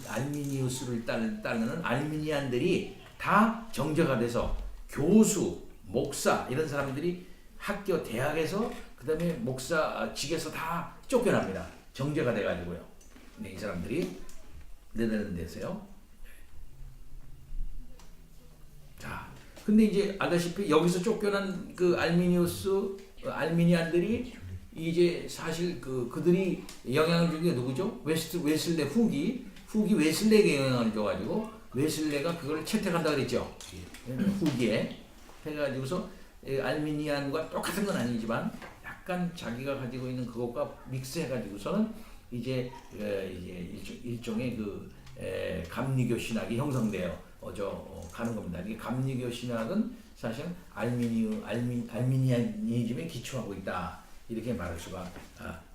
알미니우스를 따르는 알미니안들이 다 정제가 돼서 교수, 목사 이런 사람들이 학교, 대학에서 그 다음에 목사직에서 다 쫓겨납니다. 정제가 돼가지고요. 네, 이 사람들이 네덜란드에서요. 자, 근데 이제 알다시피 여기서 쫓겨난 그 알미니안들이 이제 사실 그들이 영향을 준 게 누구죠? 웨슬레 후기 웨슬레에게 영향을 줘가지고 웨슬레가 그걸 채택한다 그랬죠. 후기에 해가지고서 알미니안과 똑같은 건 아니지만 약간 자기가 가지고 있는 그것과 믹스해가지고서는 이제 일종의 감리교 신학이 형성돼요. 가는 겁니다. 이게 감리교 신학은 사실 알미니안이즘에 기초하고 있다. 이렇게 말할 수가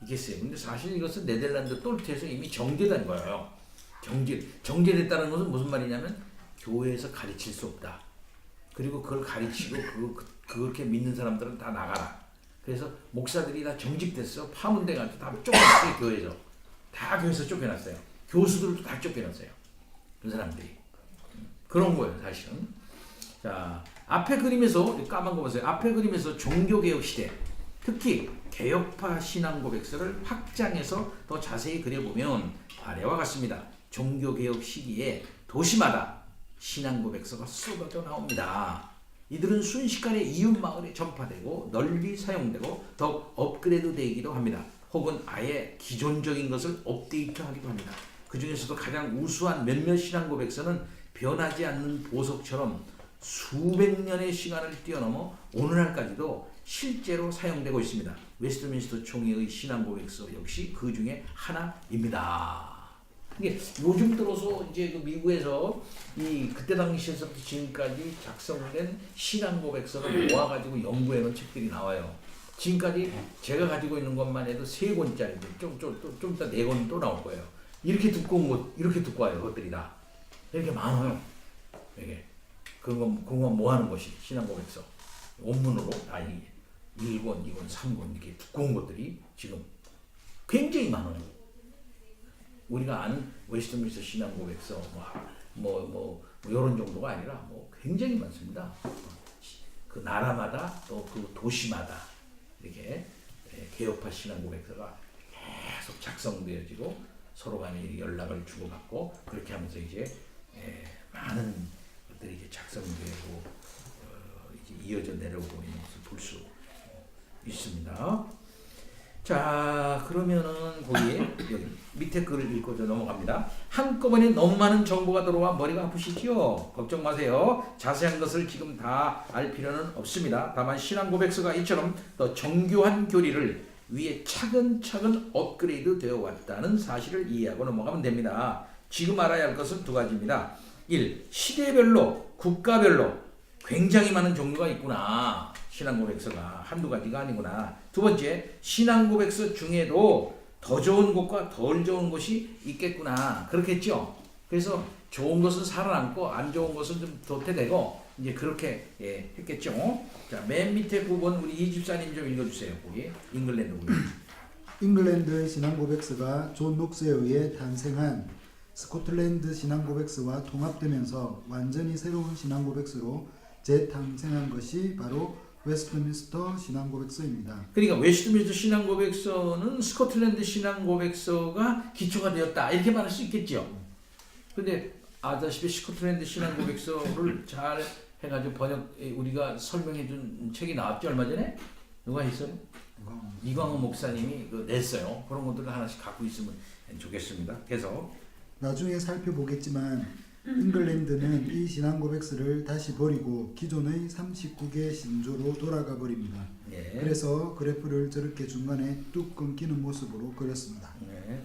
있겠어요. 근데 사실 이것은 네덜란드 똘트에서 이미 정제된 거예요. 정제됐다는 것은 무슨 말이냐면 교회에서 가르칠 수 없다. 그리고 그걸 가르치고 그렇게 믿는 사람들은 다 나가라. 그래서 목사들이 다 정직됐어. 파문돼가지고 다 쫓겨났어요. 교회에서. 다 교회에서 쫓겨났어요. 교수들도 다 쫓겨났어요. 그 사람들이. 그런 거예요, 사실은. 자, 앞에 그림에서 까만 거 보세요. 앞에 그림에서 종교개혁 시대, 특히 개혁파 신앙고백서를 확장해서 더 자세히 그려보면 아래와 같습니다. 종교개혁 시기에 도시마다 신앙고백서가 쏟아져 나옵니다. 이들은 순식간에 이웃마을에 전파되고 널리 사용되고 더 업그레이드되기도 합니다. 혹은 아예 기존적인 것을 업데이트하기도 합니다. 그 중에서도 가장 우수한 몇몇 신앙고백서는 변하지 않는 보석처럼 수백 년의 시간을 뛰어넘어 오늘날까지도 실제로 사용되고 있습니다. 웨스트민스터 총회의 신앙고백서 역시 그 중에 하나입니다. 이게 요즘 들어서 이제 그 미국에서 그때 당시에서부터 지금까지 작성된 신앙고백서를 모아가지고 연구해놓은 책들이 나와요. 지금까지 제가 가지고 있는 것만 해도 3권짜리, 좀 이따 4권 또 나올 거예요. 이렇게 두꺼운 것, 이렇게 두꺼워요. 그것들이 다. 이렇게 많아요. 이게. 그건 뭐 하는 것이 신앙고백서. 원문으로 다 1권, 2권, 3권 이렇게 두꺼운 것들이 지금 굉장히 많아요. 우리가 아는 웨스트민스터 신앙고백서 이런 정도가 아니라 굉장히 많습니다. 그 나라마다 또 그 도시마다 이렇게 개혁파 신앙고백서가 계속 작성되어지고 서로 간에 연락을 주고받고 그렇게 하면서 이제 많은 것들이 이제 작성되고 이제 이어져 내려오고 있는 것을 볼 수 있습니다. 자, 그러면은 거기 여기 밑에 글을 읽고 저 넘어갑니다. 한꺼번에 너무 많은 정보가 들어와 머리가 아프시지요? 걱정 마세요. 자세한 것을 지금 다 알 필요는 없습니다. 다만 신앙 고백서가 이처럼 더 정교한 교리를 위에 차근차근 업그레이드 되어 왔다는 사실을 이해하고 넘어가면 됩니다. 지금 알아야 할 것은 두 가지입니다. 1. 시대별로, 국가별로 굉장히 많은 종류가 있구나. 신앙 고백서가 한두 가지가 아니구나. 두 번째, 신앙 고백서 중에도 더 좋은 것과 덜 좋은 것이 있겠구나. 그렇겠죠? 그래서 좋은 것은 살아남고 안 좋은 것은 좀 도태되고 이제 그렇게 했겠죠. 자, 맨 밑에 부분 우리 이 집사님 좀 읽어주세요. 거기 잉글랜드 부분. 잉글랜드의 신앙 고백서가 존 녹스에 의해 탄생한 스코틀랜드 신앙 고백서와 통합되면서 완전히 새로운 신앙 고백서로 재탄생한 것이 바로 웨스트민스터 신앙 고백서입니다. 그러니까 웨스트민스터 신앙 고백서는 스코틀랜드 신앙 고백서가 기초가 되었다 이렇게 말할 수 있겠죠. 근데 아다시피 스코틀랜드 신앙 고백서를 잘 해가지고 번역 우리가 설명해준 책이 나왔죠 얼마 전에. 누가 했어요? 이광호 목사님이 냈어요. 그런 것들을 하나씩 갖고 있으면 좋겠습니다. 계속. 나중에 살펴보겠지만 잉글랜드는 이 신앙 고백서를 다시 버리고 기존의 39개 신조로 돌아가 버립니다. 예. 그래서 그래프를 저렇게 중간에 뚝 끊기는 모습으로 그렸습니다. 예.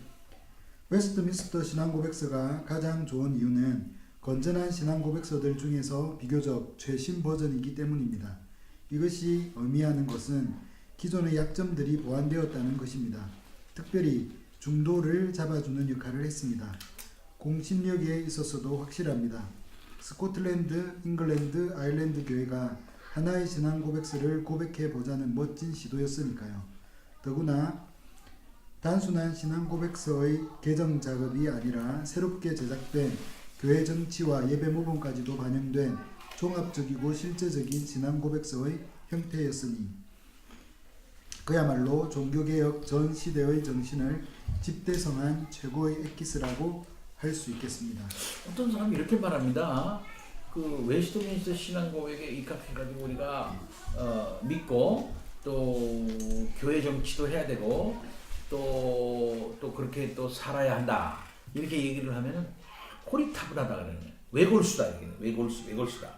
웨스트민스터 신앙 고백서가 가장 좋은 이유는 건전한 신앙 고백서들 중에서 비교적 최신 버전이기 때문입니다. 이것이 의미하는 것은 기존의 약점들이 보완되었다는 것입니다. 특별히 중도를 잡아주는 역할을 했습니다. 공신력에 있어서도 확실합니다. 스코틀랜드, 잉글랜드, 아일랜드 교회가 하나의 신앙 고백서를 고백해 보자는 멋진 시도였으니까요. 더구나 단순한 신앙 고백서의 개정 작업이 아니라 새롭게 제작된 교회 정치와 예배 모범까지도 반영된 종합적이고 실제적인 신앙 고백서의 형태였으니 그야말로 종교개혁 전 시대의 정신을 집대성한 최고의 엑기스라고 할 수 있겠습니다. 어떤 사람이 이렇게 말합니다. 그 웨스트민스터 신앙 고백에 입각해가지고 우리가 믿고 또 교회 정치도 해야 되고 또 그렇게 또 살아야 한다 이렇게 얘기를 하면은 고리타분하다 그러는 거예요. 외골수다 이게 외골수다.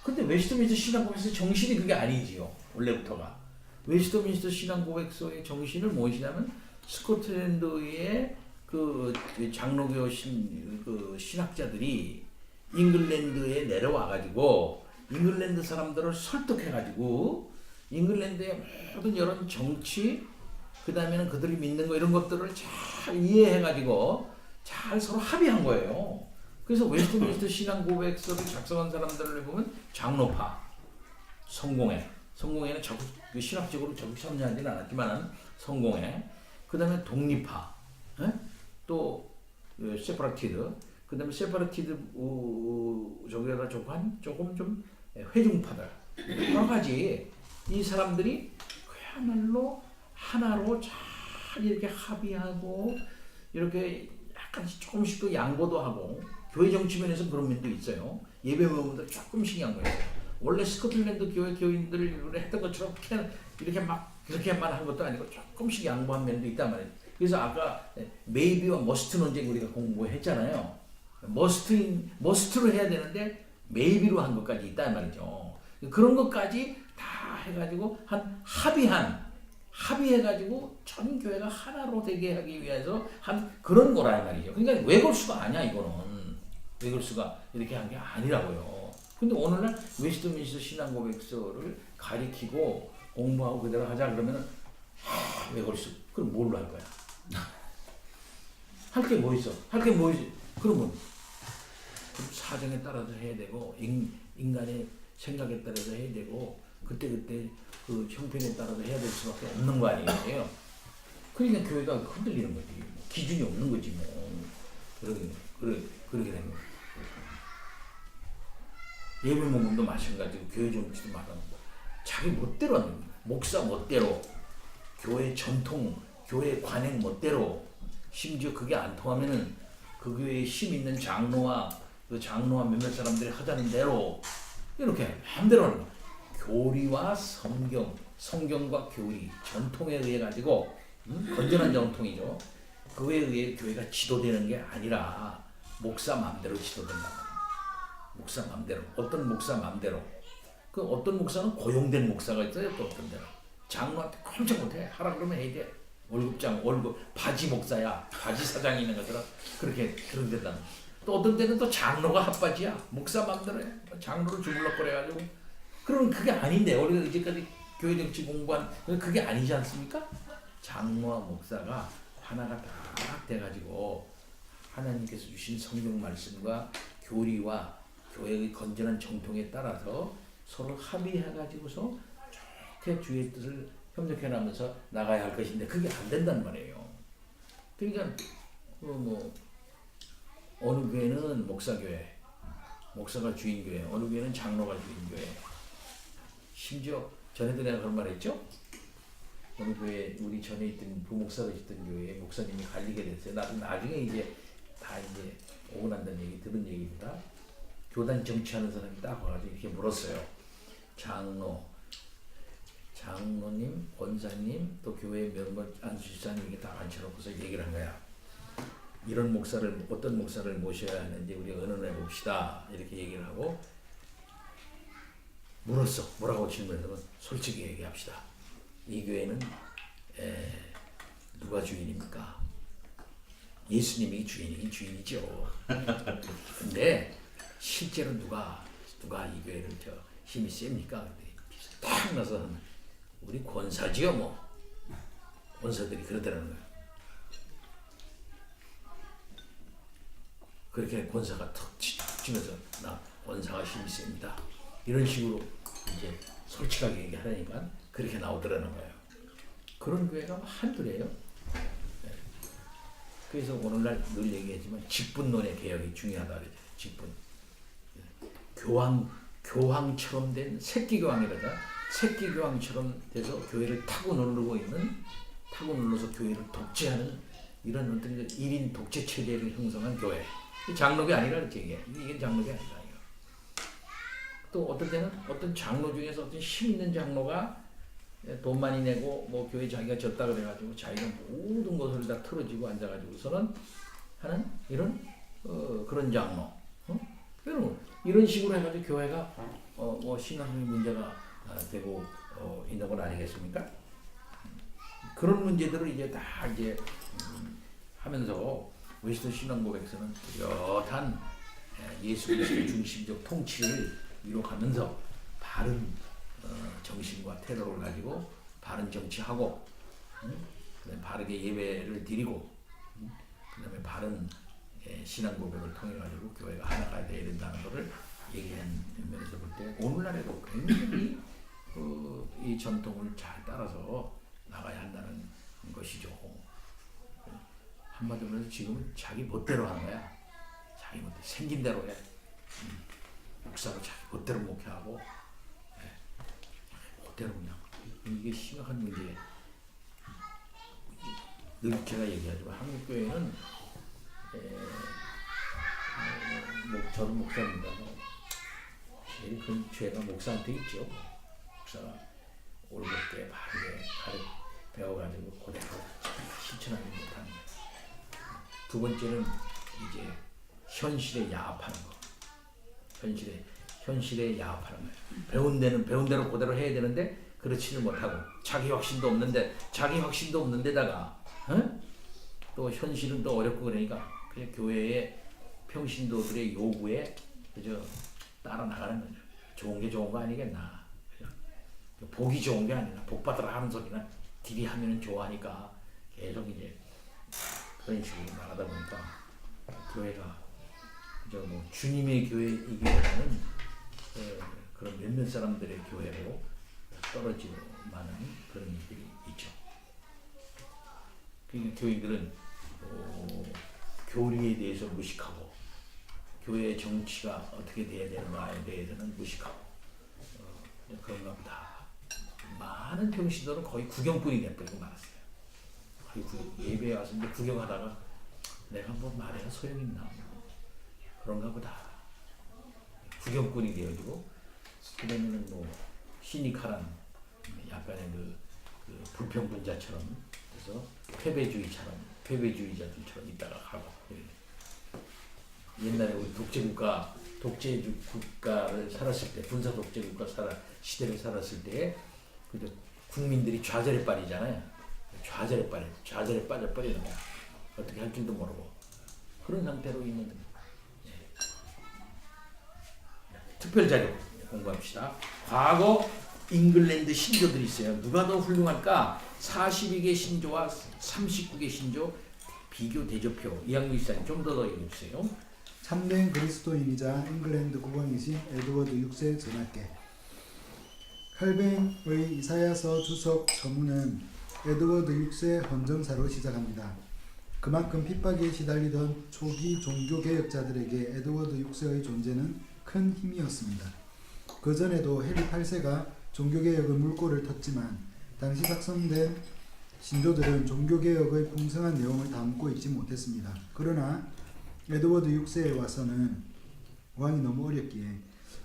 근데 웨스트민스터 신앙 고백서의 정신이 그게 아니지요. 원래부터가 웨스트민스터 신앙 고백서의 정신을 무엇이냐면 스코틀랜드의 그 장로교 신학자들이 잉글랜드에 내려와가지고 잉글랜드 사람들을 설득해가지고 잉글랜드의 모든 여론 정치 그 다음에는 그들이 믿는 거 이런 것들을 잘 이해해가지고 잘 서로 합의한 거예요. 그래서 웨스트민스터 신앙 고백서를 작성한 사람들을 보면 장로파, 성공회는 적극 신학적으로 적극 참여하지는 않았지만 성공회, 그 다음에 독립파, 또 세퍼라티드, 그 다음에 세퍼라티드 저기다가 조금 좀 회중파들 여러 가지 이 사람들이 그야말로 하나로 잘 이렇게 합의하고 이렇게 약간 조금씩 또 양보도 하고 교회 정치면에서 그런 면도 있어요. 예배 모임도 조금씩 양보해요. 원래 스코틀랜드 교회 교인들을 했던 것처럼 그렇게만 한 것도 아니고 조금씩 양보한 면도 있단 말이에요. 그래서 아까 maybe와 must 논쟁 우리가 공부했잖아요. must로 해야 되는데 maybe로 한 것까지 있단 말이죠. 그런 것까지 다 해가지고 한 합의해가지고 전 교회가 하나로 되게 하기 위해서 한 그런 거란 말이죠. 그러니까 외골수가 아니야 이거는. 외골수가 이렇게 한 게 아니라고요. 근데 오늘날 웨스트민스터 신앙 고백서를 가리키고 공부하고 그대로 하자 그러면은 외골수. 그럼 뭘로 할 거야? 할 게 뭐 있어? 그러면 사정에 따라서 해야 되고 인간의 생각에 따라서 해야 되고 그때 그 형편에 따라서 해야 될 수밖에 없는 거 아니에요? 그러니까 교회가 흔들리는 거지. 기준이 없는 거지 뭐. 그러게 되는 거야. 예배 모금도 마찬가지고 교회 정치도 마찬가지고 자기 멋대로 하는 거야. 목사 멋대로 교회 전통 교회 관행 멋대로 심지어 그게 안 통하면은 그 교회에 힘 있는 장로와 몇몇 사람들이 하자는 대로 이렇게 마음대로 하는 거야. 교리와 성경과 교리 전통에 의해 가지고 건전한 전통이죠. 그에 의해 교회가 지도되는 게 아니라 목사 마음대로 지도된다. 목사 마음대로. 어떤 목사 마음대로. 그 어떤 목사는 고용된 목사가 있어요. 또 어떤 데는 장로한테 꼼짝 못해. 하라 그러면 해야 돼. 월급 바지 목사야. 바지 사장이 있는 것처럼 그렇게 그런 데다. 또 어떤 때는 또 장로가 핫바지야. 목사 마음대로 해. 장로를 주물럭거려가지고. 그러면 그게 아닌데 우리가 이제까지 교회 정치 공부한 그게 아니지 않습니까? 장로와 목사가 하나가 딱 돼가지고 하나님께서 주신 성경 말씀과 교리와 교회의 건전한 정통에 따라서 서로 합의해가지고서 좋게 주의 뜻을 협력해 나가면서 나가야 할 것인데 그게 안 된단 말이에요. 그러니까 어느 교회는 목사교회, 목사가 주인교회, 어느 교회는 장로가 주인교회. 심지어 전에도 내가 그런 말 했죠? 어느 교회 우리 전에 있던 부목사로 있던 교회에 목사님이 갈리게 됐어요. 나도 나중에 이제 다 이제 오고 난다는 얘기 들은 얘기입니다. 교단 정치하는 사람이 딱 와가지고 이렇게 물었어요. 장로님, 권사님, 또 교회 몇몇 안수집사님 이렇게 다 앉혀놓고서 얘기를 한 거야. 이런 목사를 어떤 목사를 모셔야 하는지 우리가 의논해 봅시다. 이렇게 얘기를 하고 물었어. 뭐라고 질문했냐면 솔직히 얘기합시다. 이 교회는 누가 주인입니까? 예수님이 주인이긴 주인이죠. 근데 실제로 누가 이 교회를 힘이 셉니까? 딱 나서 우리 권사지요 뭐. 권사들이 그러더라는 거예요. 그렇게 권사가 턱 치면서 나 권사가 힘이 셉니다. 이런 식으로 이제 솔직하게 얘기하니까 그렇게 나오더라는 거예요. 그런 교회가 한둘이에요. 네. 그래서 오늘날 늘 얘기하지만 직분론의 개혁이 중요하다 그러죠. 직분. 교황처럼 된 새끼교황이라자 새끼교황처럼 돼서 교회를 타고 눌러서 교회를 독재하는 이런 어떤 1인 독재 체제를 형성한 교회. 장로교 아니라 그렇게 얘기해. 이게 장로교 아니라. 또 어떨 때는 어떤 장로 중에서 어떤 힘 있는 장로가 돈 많이 내고 뭐 교회 자기가 졌다 그래가지고 자기가 모든 것을 다 털어지고 앉아가지고서는 하는 이런 그런 장로. 여러분 이런 식으로 해가지고 교회가 뭐 신앙의 문제가 되고 있는 건 아니겠습니까? 그런 문제들을 이제 다 이제 하면서 웨스턴 신앙 고백서는 뚜렷한 예수 그리스도 중심적 통치를 이뤄가면서 바른 정신과 태도를 가지고 바른 정치하고 그다음에 바르게 예배를 드리고 그다음에 바른 신앙 고백을 통해 가지고 교회가 하나가 되어야 된다는 것을 얘기한 면에서 볼 때 오늘날에도 굉장히 이 전통을 잘 따라서 나가야 한다는 것이죠. 한마디로 해서 지금은 자기 멋대로 하는 거야. 자기 멋대로 생긴 대로 해. 목사로 자기 멋대로 목회하고 멋대로 그냥 이게 심각한 문제예요. 늘 제가 얘기하지만 한국 교회는 저도 목사입니다. 제일 큰 죄가 목사한테 있죠. 목사가 올곧게 바르게 배워가지고 그대로 실천하지 못하는 거예요. 두 번째는 이제 현실에 야합하는 거. 현실에 야합하는 거예요. 배운 대로 그대로 해야 되는데 그렇지는 못하고 자기 확신도 없는데다가 또 현실은 또 어렵고 그러니까 그냥 교회의 평신도들의 요구에 그저 따라 나가는 거죠. 좋은 게 좋은 거 아니겠나. 복이 좋은 게 아니라 복 받으라 하는 소리나 딜이 하면은 좋아하니까 계속 이제 그런 식으로 나가다 보니까 교회가 그저 뭐 주님의 교회이기보다는 그런 몇몇 사람들의 교회로 떨어지고 마는 그런 일들이 있죠. 그러니까 교인들은 교리에 대해서 무식하고 교회의 정치가 어떻게 돼야 되는가에 대해서는 무식하고 그런가 보다. 많은 평신도는 거의 구경꾼이 돼버리고 말았어요. 거의 예배에 와서 이제 구경하다가 내가 뭐 말해야 소용이 있나 그런가 보다. 구경꾼이 되어지고 그러면은 뭐 시니컬한 약간의 그 불평분자처럼 그래서 패배주의자들처럼 있다가 가고. 옛날에 우리 독재국가를 살았을 때, 군사 독재국가 시대를 살았을 때, 그저 국민들이 좌절에 빠지잖아요. 좌절에 빠져버리는 거야. 어떻게 할 줄도 모르고 그런 상태로 있는. 특별 자료 공부합시다. 과거 잉글랜드 신조들이 있어요. 누가 더 훌륭할까? 42개 신조와 39개 신조 비교 대조표. 이학무 이사님 좀 더 읽어주세요. 참된 그리스도인이자 잉글랜드 국왕이신 에드워드 6세 전하께. 칼뱅의 이사야서 주석 서문은 에드워드 6세 헌정사로 시작합니다. 그만큼 핍박에 시달리던 초기 종교개혁자들에게 에드워드 6세의 존재는 큰 힘이었습니다. 그 전에도 해리 8세가 종교개혁의 물꼬를 텄지만 당시 작성된 신조들은 종교개혁의 풍성한 내용을 담고 있지 못했습니다. 그러나 에드워드 6세에 와서는 왕이 너무 어렸기에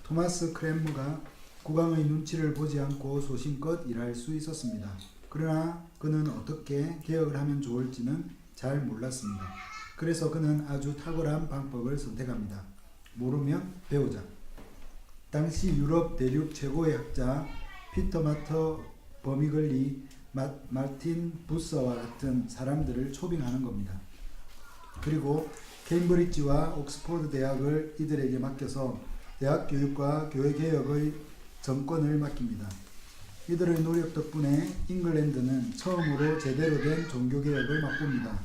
토마스 크랜머가 국왕의 눈치를 보지 않고 소신껏 일할 수 있었습니다. 그러나 그는 어떻게 개혁을 하면 좋을지는 잘 몰랐습니다. 그래서 그는 아주 탁월한 방법을 선택합니다. 모르면 배우자. 당시 유럽 대륙 최고의 학자 피터 마터 버미글리, 마틴 부서와 같은 사람들을 초빙하는 겁니다. 그리고 케임브리지와 옥스포드 대학을 이들에게 맡겨서 대학 교육과 교회 개혁의 정권을 맡깁니다. 이들의 노력 덕분에 잉글랜드는 처음으로 제대로 된 종교개혁을 맛봅니다.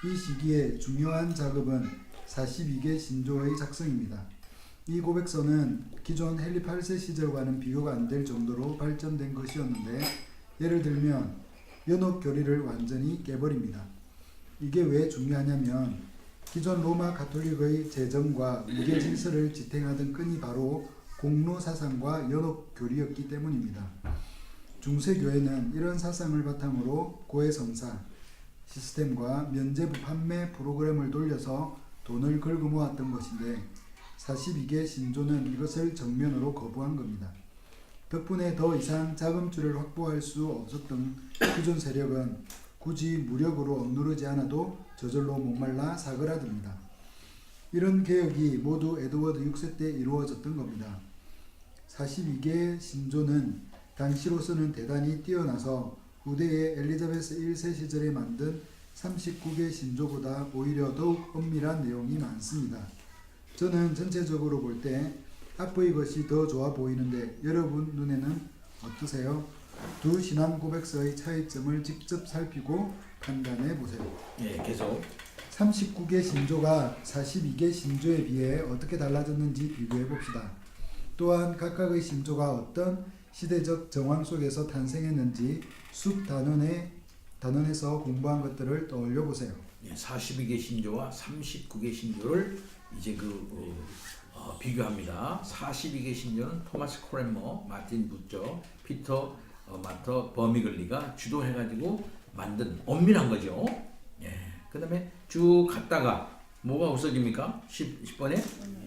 이 시기에 중요한 작업은 42개 신조의 작성입니다. 이 고백서는 기존 헨리 8세 시절과는 비교가 안 될 정도로 발전된 것이었는데, 예를 들면 연옥 교리를 완전히 깨버립니다. 이게 왜 중요하냐면 기존 로마 가톨릭의 재정과 무게 질서를 지탱하던 끈이 바로 공로 사상과 연옥 교리였기 때문입니다. 중세교회는 이런 사상을 바탕으로 고해성사 시스템과 면죄부 판매 프로그램을 돌려서 돈을 긁어 모았던 것인데 42개 신조는 이것을 정면으로 거부한 겁니다. 덕분에 더 이상 자금줄을 확보할 수 없었던 기존 세력은 굳이 무력으로 억누르지 않아도 저절로 목말라 사그라듭니다. 이런 개혁이 모두 에드워드 6세 때 이루어졌던 겁니다. 42개 신조는 당시로서는 대단히 뛰어나서 후대의 엘리자베스 1세 시절에 만든 39개 신조보다 오히려 더욱 엄밀한 내용이 많습니다. 저는 전체적으로 볼 때 앞의 것이 더 좋아 보이는데 여러분 눈에는 어떠세요? 두 신앙 고백서의 차이점을 직접 살피고 판단해 보세요. 예, 계속. 39개 신조가 42개 신조에 비해 어떻게 달라졌는지 비교해 봅시다. 또한 각각의 신조가 어떤 시대적 정황 속에서 탄생했는지 숲 단원에서 공부한 것들을 떠올려 보세요. 예, 42개 신조와 39개 신조를 이제 비교합니다. 42개 신조는 토마스 크랜머, 마틴 부처, 피터 마터 버미글리가 주도해가지고 만든 엄밀한 거죠. 예. 그 다음에 쭉 갔다가 뭐가 없어집니까? 10번에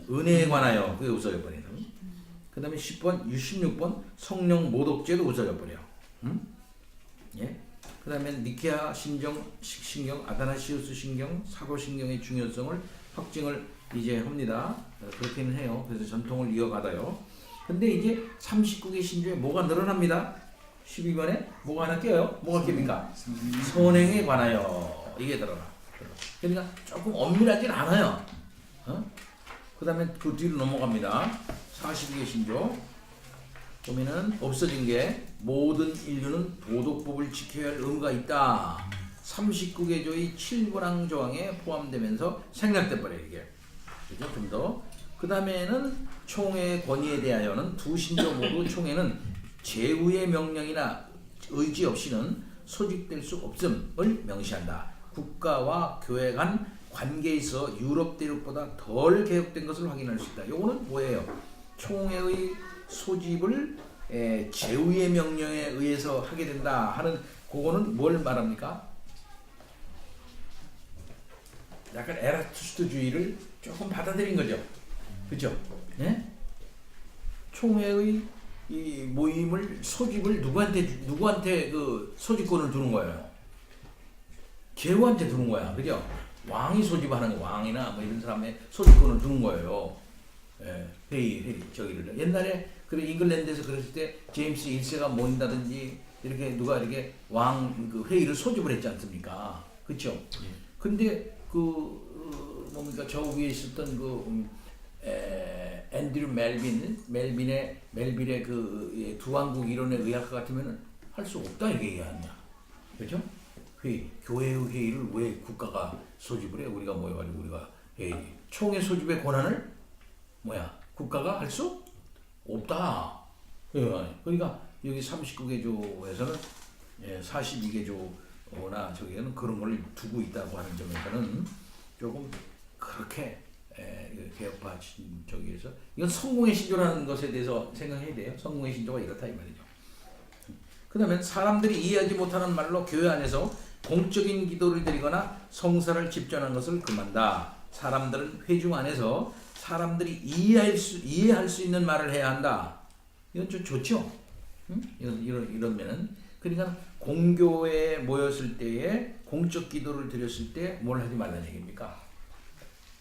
은혜에 관하여 그게 없어져 버려요. 그 다음에 10번, 16번 성령 모독죄도 없어져 버려요. 예. 그 다음에 니케아 신경, 아다나시우스 신경, 사고 신경의 중요성을 확증을 이제 합니다. 그렇게는 해요. 그래서 전통을 이어가다요. 근데 이제 39개 신조에 뭐가 늘어납니다. 12번에 뭐가 하나 껴요. 뭐가 낍니까? 선행에 관하여 이게 들어가. 그러니까 조금 엄밀하진 않아요. 그 다음에 그 뒤로 넘어갑니다. 42개 신조 보면은 없어진 게 모든 인류는 도덕법을 지켜야 할 의무가 있다. 39개조의 7분항 조항에 포함되면서 생략돼 버려요. 이게 그죠? 좀 더. 그 다음에는 총회의 권위에 대하여는 두 신조 모두 총회는 제후의 명령이나 의지 없이는 소집될 수 없음을 명시한다. 국가와 교회 간 관계에서 유럽 대륙보다 덜 개혁된 것을 확인할 수 있다. 요거는 뭐예요? 총회의 소집을 제후의 명령에 의해서 하게 된다 하는 그거는 뭘 말합니까? 약간 에라투스트주의를 조금 받아들인 거죠. 그죠? 네? 총회의 이 모임을 소집을 누구한테 그 소집권을 두는 거예요? 제후한테 두는 거야. 그죠? 왕이 소집하는 거, 왕이나 뭐 이런 사람의 소집권을 두는 거예요. 예, 회의 저기를. 옛날에 그래 잉글랜드에서 그랬을 때 제임스 1세가 모인다든지 이렇게 누가 이렇게 왕 그 회의를 소집을 했지 않습니까? 그렇죠? 근데 그 뭡니까 저 위에 있었던 그 앤드류 멜빈의 그 두왕국 이론에 의학 같으면은 할 수 없다 이렇게 얘기하냐, 그렇죠? 회의, 교회의 회의를 왜 국가가 소집을 해? 우리가 모여가지고 우리가 회의, 총회 소집의 권한을 국가가 할 수 없다. 그러니까 여기 39개 조에서는 42개 조나 저기에는 그런 걸 두고 있다고 하는 점에서는 조금 그렇게 개혁파 저기에서 이건 성공의 신조라는 것에 대해서 생각해야 돼요. 성공의 신조가 이렇다 이 말이죠. 그다음에 사람들이 이해하지 못하는 말로 교회 안에서 공적인 기도를 드리거나 성사를 집전하는 것을 금한다. 사람들은 회중 안에서 사람들이 이해할 수 있는 말을 해야 한다. 이건 좀 좋죠? 응? 이러면은 그러니까 공교회에 모였을 때에 공적 기도를 드렸을 때 뭘 하지 말라는 얘기입니까?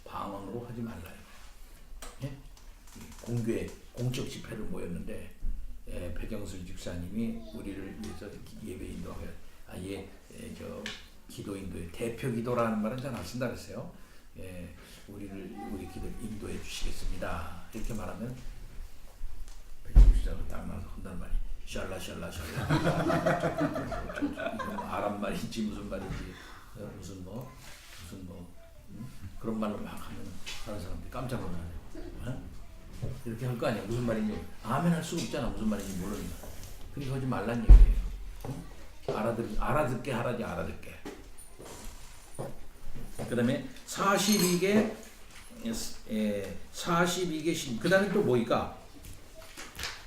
방언으로 하지 말라. 예? 공교회 공적 집회를 모였는데 백영술 집사님이 우리를 위해서 예배 인도하고 저 기도 인도에 대표 기도라는 말은 잘 안 쓴다 그랬어요. 우리 기도 인도해 주시겠습니다. 이렇게 말하면 백영술 집사가 딱 나서 한다는 말이 샬라 이건 아랍 말인지 무슨 말인지 무슨 뭐 그런 말로 막 하면 다른 사람들이 깜짝 놀라요. 이렇게 할 거 아니야. 무슨 말인지 아멘 할 수가 없잖아. 무슨 말인지 모르니까. 그러니까 하지 말란 얘기예요. 알아듣게 하라지. 알아듣게. 그 다음에 42개 그 다음에 또 뭐일까?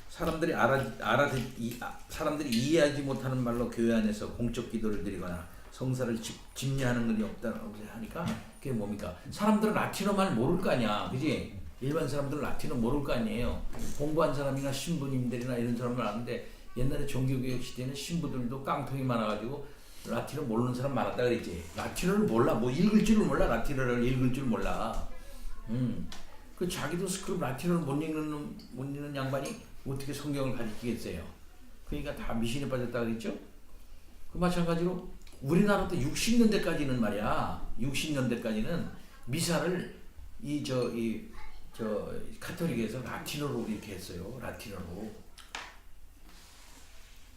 사람들이 이해하지 못하는 말로 교회 안에서 공적 기도를 드리거나 성사를 집례하는 것이 없다고 하니까 그게 뭡니까? 사람들은 라틴어 말 모를 거 아니야, 그지? 일반 사람들은 라틴어 모를 거 아니에요. 공부한 사람이나 신부님들이나 이런 사람들 아는데 옛날에 종교개혁 시대에는 신부들도 깡통이 많아가지고 라틴어 모르는 사람 많았다 그랬지. 라틴어를 몰라, 뭐 읽을 줄을 몰라, 라틴어를 읽을 줄 몰라. 그 자기도 스크립 라틴어를 못 읽는 양반이 어떻게 성경을 가르치겠어요? 그러니까 다 미신에 빠졌다 그랬죠? 그 마찬가지로 우리나라도 60년대까지는 말이야. 60년대까지는 미사를 카톨릭에서 라틴어로 이렇게 했어요. 라틴어로.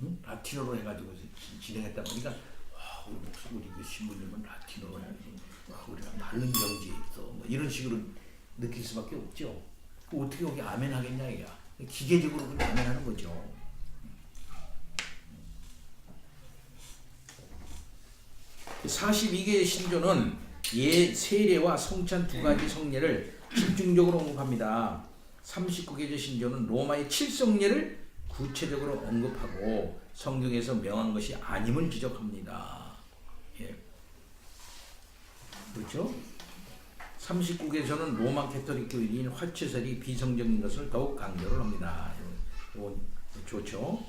응? 라틴어로 해가지고 진행했다 보니까 우리 그 신부님은 라틴어로 해야지. 우리가 다른 경지에 있어. 뭐 이런 식으로 느낄 수밖에 없죠. 어떻게 여기 아멘 하겠냐 이게. 기계적으로 그냥 아멘 하는 거죠. 42개의 신조는 세례와 성찬 두 가지 성례를 집중적으로 언급합니다. 39개의 신조는 로마의 7성례를 구체적으로 언급하고 성경에서 명한 것이 아님을 지적합니다. 예. 그렇죠? 39개에서는 로마 캐토릭 교인인 화채설이 비성적인 것을 더욱 강조를 합니다. 이건 좋죠.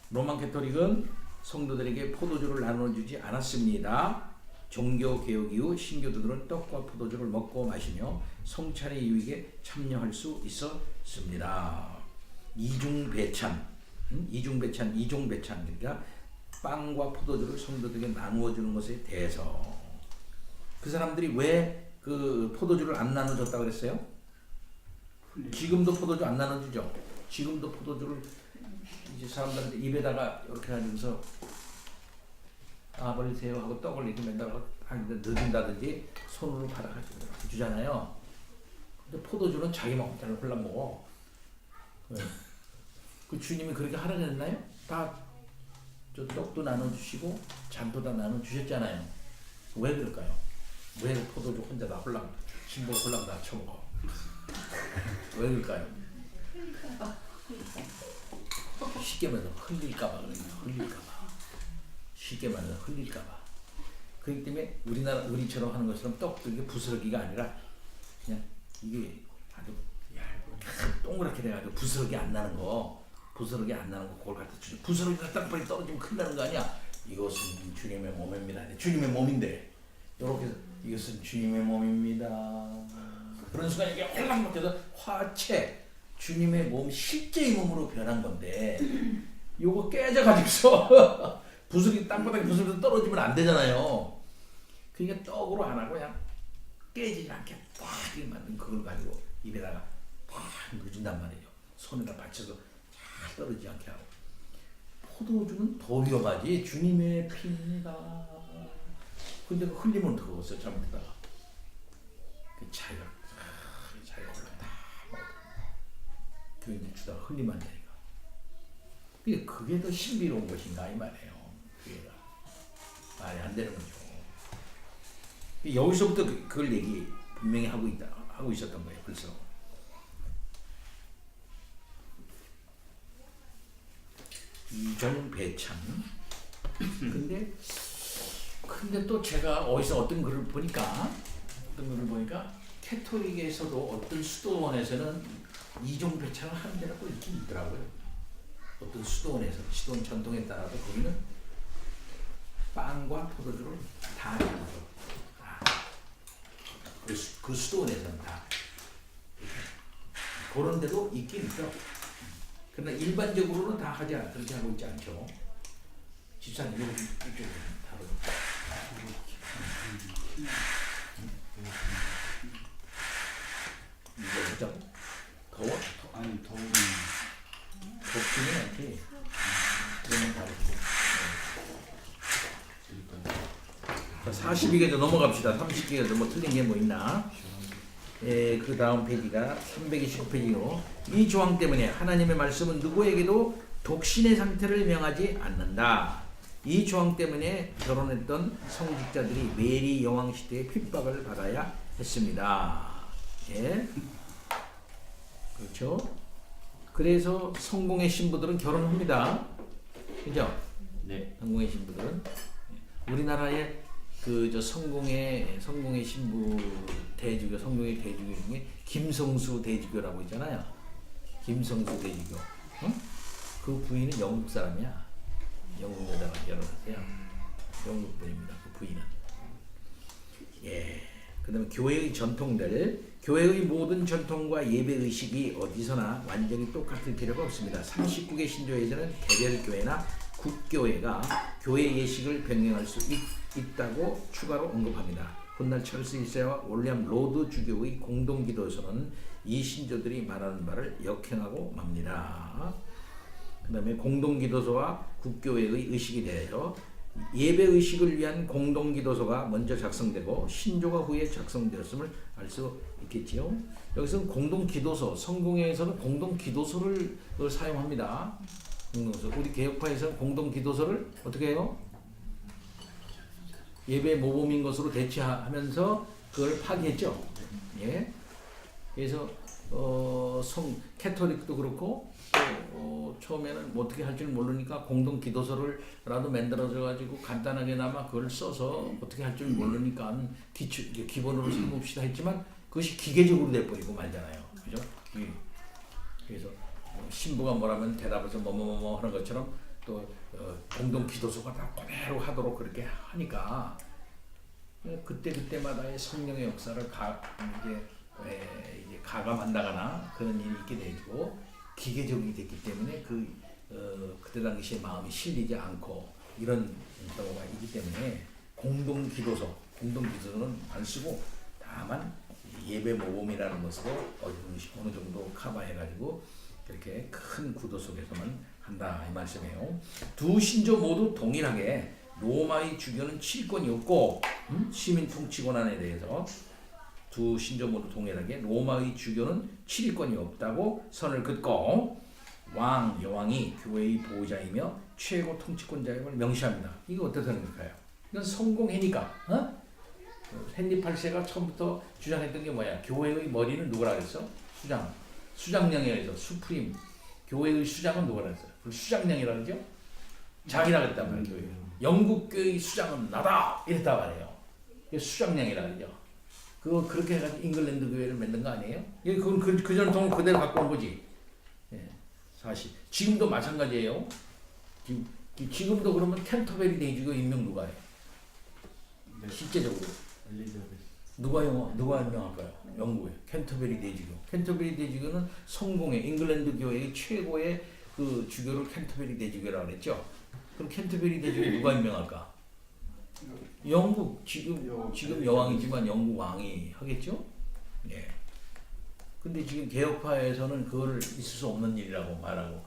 로마 캐토릭은 성도들에게 포도주를 나눠주지 않았습니다. 종교개혁 이후 신교도들은 떡과 포도주를 먹고 마시며 성찬의 유익에 참여할 수 있었습니다. 이중배찬 그러니까 빵과 포도주를 성도들에게 나누어주는 것에 대해서 그 사람들이 왜 그 포도주를 안 나눠줬다고 그랬어요? 지금도 포도주 안 나눠주죠. 지금도 포도주를 이제 사람들한테 입에다가 이렇게 하면서 버리세요 하고 떡을 이렇게 맨다가 넣어준다든지 손으로 받아가지고 주잖아요. 근데 포도주는 자기만 혼자는 홀라 먹어. 그 주님이 그렇게 하라고 했나요? 다 저 떡도 나눠주시고 잔도 다 나눠주셨잖아요. 왜 그럴까요? 왜 포도주 혼자 다 홀랑 신부 홀랑 다 쳐먹어? 왜 그럴까요? 쉽게 말해서 흘릴까봐 쉽게 말해서 흘릴까봐. 그렇기 때문에 우리처럼 하는 것처럼 떡도 이게 부스러기가 아니라 그냥 이게 아주 얇고 동그랗게 돼가지고 부스러기 안 나는 거 그걸 갖다 주죠. 부스러기가 딱 빨리 떨어지면 큰일 나는 거 아니야. 이것은 주님의 몸입니다. 주님의 몸인데 이렇게 이것은 주님의 몸입니다. 그런 순간 이게 홀랑 못해서 화채 주님의 몸 실제의 몸으로 변한 건데 요거 깨져가지고서 부스러기 땅바닥에 부스러기 떨어지면 안 되잖아요. 그러니까 떡으로 안 하고 그냥 깨지지 않게 팍 만든 그걸 가지고 입에다가 팍 넣어준단 말이에요. 손에다 받쳐서 잘 떨어지지 않게 하고. 포도주는 더 위험하지. 주님의 피입니다. 근데 그 흘리면 더웠어. 잘못했다가 그 자기가 올라다 그 이제 주다가 흘리면 안 되니까. 그게 더 신비로운 것인가 이 말이에요. 그게 말이 안 되는 거죠. 여기서부터 그걸 얘기 분명히 하고 있었던 거예요. 벌써. 이종배창. 근데 또 제가 어떤 글을 보니까 캐톨릭에서도 어떤 수도원에서는 이종배창을 하는 데가 꼭 이렇게 있더라고요. 어떤 수도원에서 수도원 전통에 따라서 거기는 빵과 포도주를 다 주고 그 수도원에서는 다 그런 데도 있긴 있죠. 그러나 일반적으로는 다 그렇게 하고 있지 않죠. 집사님 이쪽으로 다루고 이거 보자고. 더워? 아니 더우면 덥지는 않지. 그러면 다르지. 42개조 넘어갑시다. 30개조 뭐 틀린 게 뭐 있나? 그 다음 페이지가 329페이지요. 이 조항 때문에 하나님의 말씀은 누구에게도 독신의 상태를 명하지 않는다. 이 조항 때문에 결혼했던 성직자들이 메리 여왕 시대에 핍박을 받아야 했습니다. 예, 그렇죠. 그래서 성공의 신부들은 결혼합니다. 그죠? 네. 성공의 신부들은 우리나라의 성공의 신부 대주교, 성공의 대주교 중에 김성수 대주교라고 있잖아요. 김성수 대주교. 응? 그 부인은 영국 사람이야. 영국 여자가 결혼했어요. 영국 분입니다. 그 부인은. 예. 그다음에 교회의 전통들, 교회의 모든 전통과 예배 의식이 어디서나 완전히 똑같을 필요가 없습니다. 39개 신조에서는 개별 교회나 국교회가 교회 예식을 변경할 수 있다고 추가로 언급합니다. 훗날 찰스 1세와 윌리엄 로드 주교의 공동기도서는 이 신조들이 말하는 바를 역행하고 맙니다. 그 다음에 공동기도서와 국교회의 의식에 대해서 예배 의식을 위한 공동기도서가 먼저 작성되고 신조가 후에 작성되었음을 알 수 있겠지요. 여기서는 공동기도서, 성공회에서는 공동기도서를 사용합니다. 우리 개혁파에서는 공동기도서를 어떻게 해요? 예배 모범인 것으로 대체하면서 그걸 파기했죠. 예. 그래서 캐톨릭도 그렇고 처음에는 뭐 어떻게 할 줄 모르니까 공동 기도서를라도 만들어져 가지고 간단하게나마 그걸 써서 어떻게 할 줄 모르니까 기본으로 삼읍시다 했지만 그것이 기계적으로 돼버리고 말잖아요. 그죠? 그래서 신부가 뭐라면 대답해서 뭐뭐뭐 하는 것처럼 또 공동 기도서가 다 그대로 하도록 그렇게 하니까 그때마다의 성령의 역사를 이제 가감한다거나 그런 일이 있게 되고 기계적이 됐기 때문에 그때 당시에 마음이 실리지 않고 이런 경우가 있기 때문에 공동 기도서는 안 쓰고 다만 예배 모범이라는 것으로 어느 정도 커버해가지고 이렇게 큰 구도 속에서만 한다 이 말씀이에요. 두 신조 모두 동일하게 로마의 주교는 치권이 없고 시민 통치 권한에 대해서 두 신조 모두 동일하게 로마의 주교는 치리권이 없다고 선을 긋고 여왕이 교회의 보호자이며 최고 통치권자임을 명시합니다. 이거 어떻게 생각할까요? 이건 성공회니까. 헨리 8세가 처음부터 주장했던 게 뭐야? 교회의 머리는 누구라 그랬어? 수장령이라 해서 수프림. 교회의 수장은 누구라 그랬어? 수장령이라 그러죠? 자기라 그랬단 말이에요. 영국 교회의 수장은 나다 이랬단 말이에요. 수장령이라 그러죠. 그렇게 해가지고 잉글랜드 교회를 만든 거 아니에요? 그건 그 전통을 그대로 갖고 온 거지. 예, 사실 지금도 마찬가지예요. 지금도 그러면 캔터베리 대주교 임명 누가 해요? 실제적으로 누가 유명할까요? 영국의 캔터베리 대주교. 캔터베리 대주교는 성공의 잉글랜드 교회의 최고의 그 주교를 캔터베리 대주교라고 그랬죠. 그럼 캔터베리 대주교 누가 유명할까? 영국 지금 여왕이지만 영국 왕이 하겠죠. 예. 근데 지금 개혁파에서는 그거를 있을 수 없는 일이라고 말하고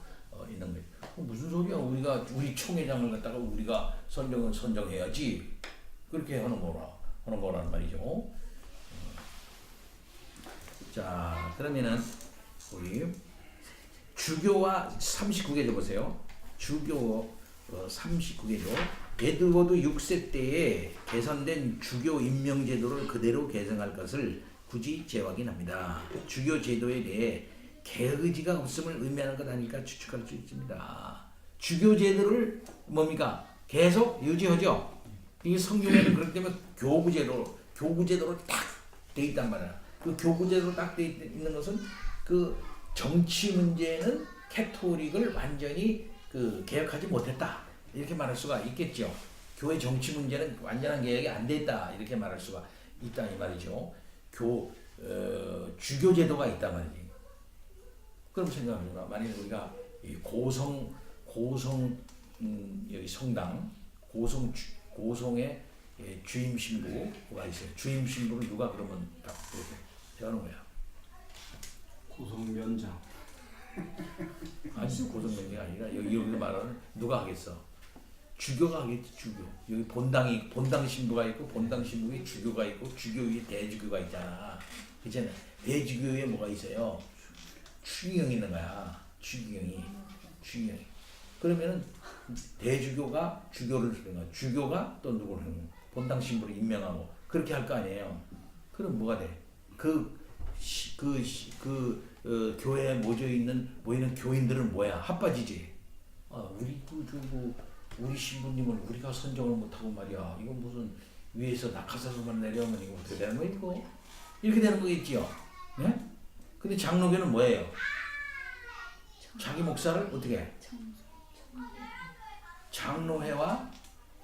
있는 거예요. 무슨 소리야? 우리 총회장을 갖다가 우리가 선정해야지. 그렇게 하는 거란 말이죠. 자, 그러면은 우리 주교와 39개조 보세요. 주교 39개조. 에드워드 6세 때에 개선된 주교 임명 제도를 그대로 개정할 것을 굳이 재확인합니다. 주교 제도에 대해 개의지가 없음을 의미하는 것 아닐까 추측할 수 있습니다. 주교 제도를 뭡니까? 계속 유지하죠. 이 성경에는 그렇기 때문에 교구제도로 딱 돼 있단 말이야. 그 교구제도로 딱 돼 있는 것은 그 정치 문제는 캐토릭을 완전히 그 개혁하지 못했다. 이렇게 말할 수가 있겠죠. 교회 정치 문제는 완전한 개혁이 안 됐다. 이렇게 말할 수가 있다 이 말이죠. 주교 제도가 있단 말이지. 그럼 생각해보라. 만약에 우리가 이 여기 성당 고성의 주임 신부가 있어요. 주임 신부를 누가 그러면 딱 이렇게 대하는 거야. 고성면장. 아니 고성면장이 아니라 여기 말하는 누가 하겠어? 주교가 하겠지. 주교. 여기 본당 신부가 있고 본당 신부에 주교가 있고 주교 위에 대주교가 있잖아. 그렇잖아. 대주교에 뭐가 있어요? 추기경이 있는 거야. 추기경이. 그러면은 대주교가 주교를 하는 거야. 주교가 또 누구를 하는 거야. 본당 신부를 임명하고 그렇게 할 거 아니에요. 그럼 뭐가 돼? 교회에 모이는 교인들은 뭐야? 핫바지지. 우리 신부님을 우리가 선정을 못하고 말이야. 이건 무슨 위에서 낙하산으로만 내려오면 이거 어떻게 되는 거야 이거? 이렇게 되는 거겠지요. 네? 근데 장로교는 뭐예요? 자기 목사를 어떻게 해? 장로회와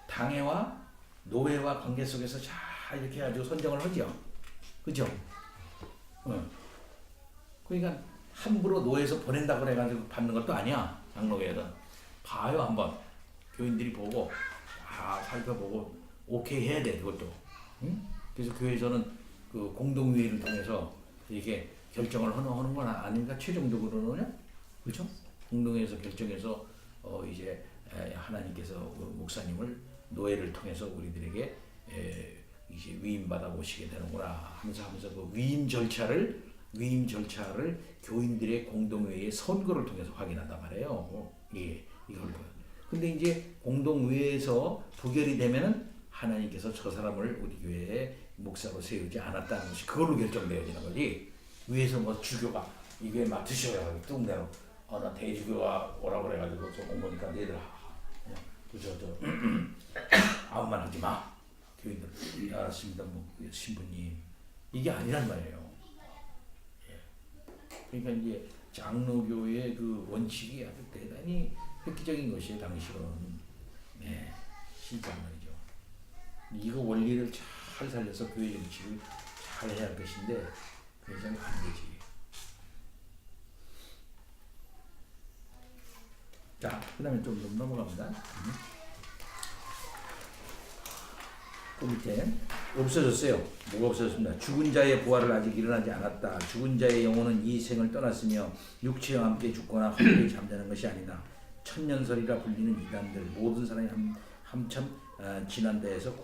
당회와 노회와 관계 속에서 잘 이렇게 해가지고 선정을 하죠. 그죠? 그러니까 함부로 노회에서 보낸다고 해가지고 받는 것도 아니야. 장로회는 봐요 한번. 교인들이 보고 살펴보고 오케이 해야 돼 그것도. 응? 그래서 교회에서는 그 공동회의를 통해서 이렇게 결정을 하는 건 아닌가 최종적으로는요. 그렇죠? 공동회에서 결정해서 이제 하나님께서 목사님을 노예를 통해서 우리들에게 이제 위임받아 오시게 되는구나 하면서 그 위임 절차를 교인들의 공동회의 선거를 통해서 확인한단 말이에요. 예, 이걸. 근데 이제 공동회에서 부결이 되면은 하나님께서 저 사람을 우리 교회에 목사로 세우지 않았다는 것이 그걸로 결정되어지는 거지. 위에서 뭐 주교가 이 교회 맡으셔야 뚱대로 나 대주교가 오라고 그래가지고 저 공보니까 너희들 아무 말 하지 마. 교인들 알았습니다. 뭐 신부님 이게 아니란 말이에요. 예. 그러니까 이제 장로교의 그 원칙이 아주 대단히 획기적인 것이에요 당시로는. 네, 진짜 말이죠. 이거 원리를 잘 살려서 교회 정치를 잘 해야 할 것인데 그래서 안 되지. 자, 그 다음에 좀 넘어갑니다. 그 밑에 없어졌어요. 뭐가 없어졌습니다. 죽은 자의 부활을 아직 일어나지 않았다. 죽은 자의 영혼은 이 생을 떠났으며 육체와 함께 죽거나 함께 잠자는 것이 아니다. 천년설이라 불리는 이단들 모든 사람이 한참 지난다 해서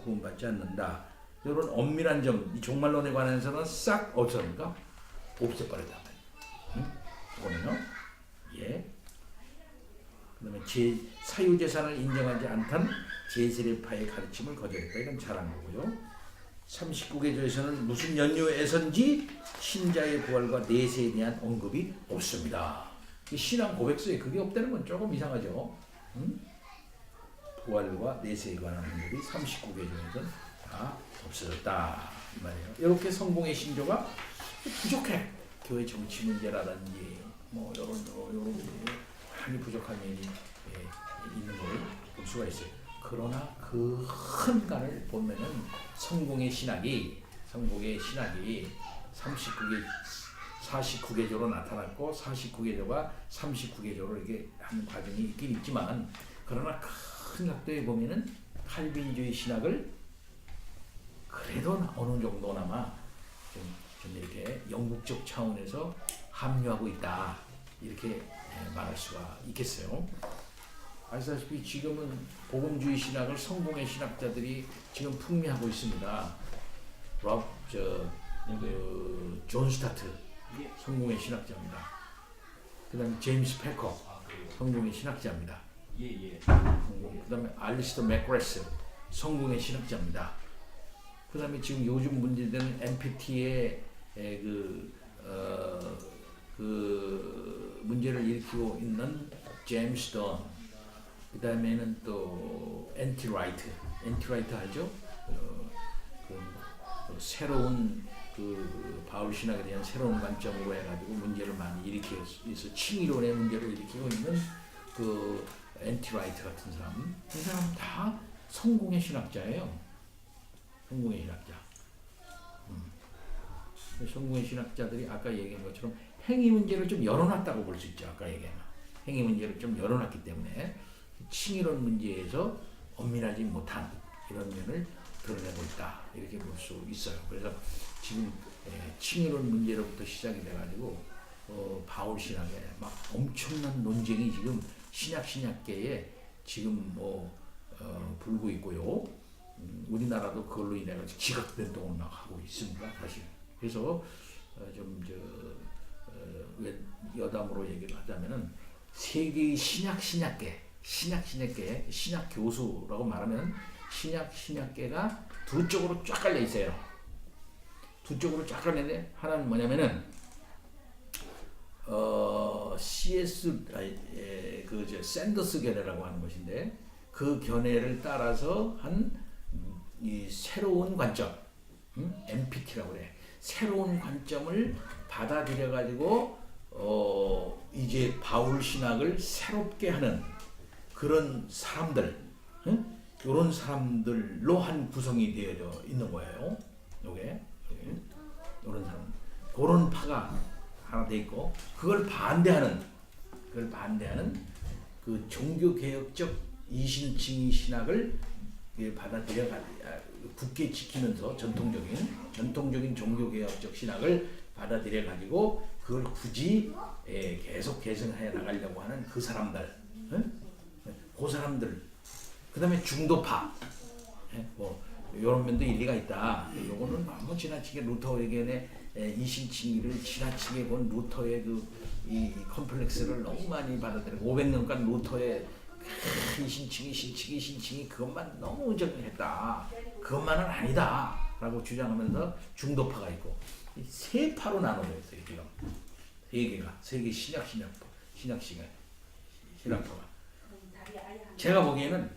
구원받지 않는다. 이런 엄밀한 점, 이 종말론에 관해서는 싹 없으니까 없애버렸단 말이에요. 이거는요. 예. 그다음에 사유재산을 인정하지 않던 제세례파의 가르침을 거절했다. 이건 잘한 거고요. 39개조에서는 무슨 연유에선지 신자의 부활과 내세에 대한 언급이 없습니다. 신앙 고백서에 그게 없다는 건 조금 이상하죠. 부활과 내세에 관한 언급이 39개조에서는 다 없어졌다 이 말이에요. 이렇게 성공의 신조가 부족해. 교회 정치 문제라든지 뭐 이런 많이 부족한 면이 있는 걸 볼 수가 있어요. 그러나 그 큰 간을 보면은 성공의 신학이 49개조로 나타났고 49개조가 39개조로 이게 한 과정이 있긴 있지만 그러나 큰 각도에 보면은 칼빈주의 신학을 그래도 어느 정도나마 좀 이렇게 영국적 차원에서 합류하고 있다 이렇게 말할 수가 있겠어요. 아시다시피 지금은 복음주의 신학을 성공의 신학자들이 지금 풍미하고 있습니다. 존 스타트 성공의 신학자입니다. 그다음에 제임스 패커 성공의 신학자입니다. 그다음에 알리스터 맥그레스 성공의 신학자입니다. 그다음에 지금 요즘 문제되는 MPT의 그 문제를 일으키고 있는 제임스 던, 그다음에는 또 엔티라이트 알죠? 새로운 그 바울 신학에 대한 새로운 관점으로 해가지고 문제를 많이 일으켜서 칭의론의 문제를 일으키고 있는 그 엔티라이트 같은 사람, 이 사람 다 성공의 신학자예요. 성공의 신학자. 성공의 신학자들이 아까 얘기한 것처럼 행위 문제를 좀 열어놨다고 볼 수 있죠. 아까 얘기한 행위 문제를 좀 열어놨기 때문에 칭의론 문제에서 엄밀하지 못한 이런 면을 드러내고 있다 이렇게 볼 수 있어요. 그래서 지금 칭의론 문제로부터 시작이 돼가지고 바울 신학에 막 엄청난 논쟁이 지금 신약계에 지금 불고 있고요. 우리나라도 그걸로 인해 가지고 기각변동을 막 하고 있습니다. 사실. 그래서 여담으로 얘기를 하자면은 세계의 신약계 신약 교수라고 말하면 신약계가 두 쪽으로 쫙 갈려 있어요. 두 쪽으로 쫙 갈렸는데 하나는 뭐냐면은 샌더스 견해라고 하는 것인데 그 견해를 따라서 한 이 새로운 관점, MPT라고 그래. 새로운 관점을 받아들여 가지고 이제 바울 신학을 새롭게 하는 그런 사람들, 이런 사람들로 한 구성이 되어져 있는 거예요. 요게 이런 사람, 그런 파가 하나 돼 있고 그걸 반대하는 그 종교 개혁적 이신칭의 신학을 받아들여 굳게 지키면서 전통적인 종교 개혁적 신학을 받아들여 가지고 그걸 굳이 계속 개선해 나가려고 하는 그 사람들, 그 사람들. 그다음에 중도파, 뭐 이런 면도 일리가 있다. 요거는 너무 지나치게 루터 의견의 이신칭의를 지나치게 본 루터의 이 컴플렉스를 너무 많이 받아들이고 500년간 루터의 이신칭의 그것만 너무 정했다. 그것만은 아니다라고 주장하면서 중도파가 있고 세 파로 나눠져 있어요. 지금 세 개 신학파가. 제가 보기에는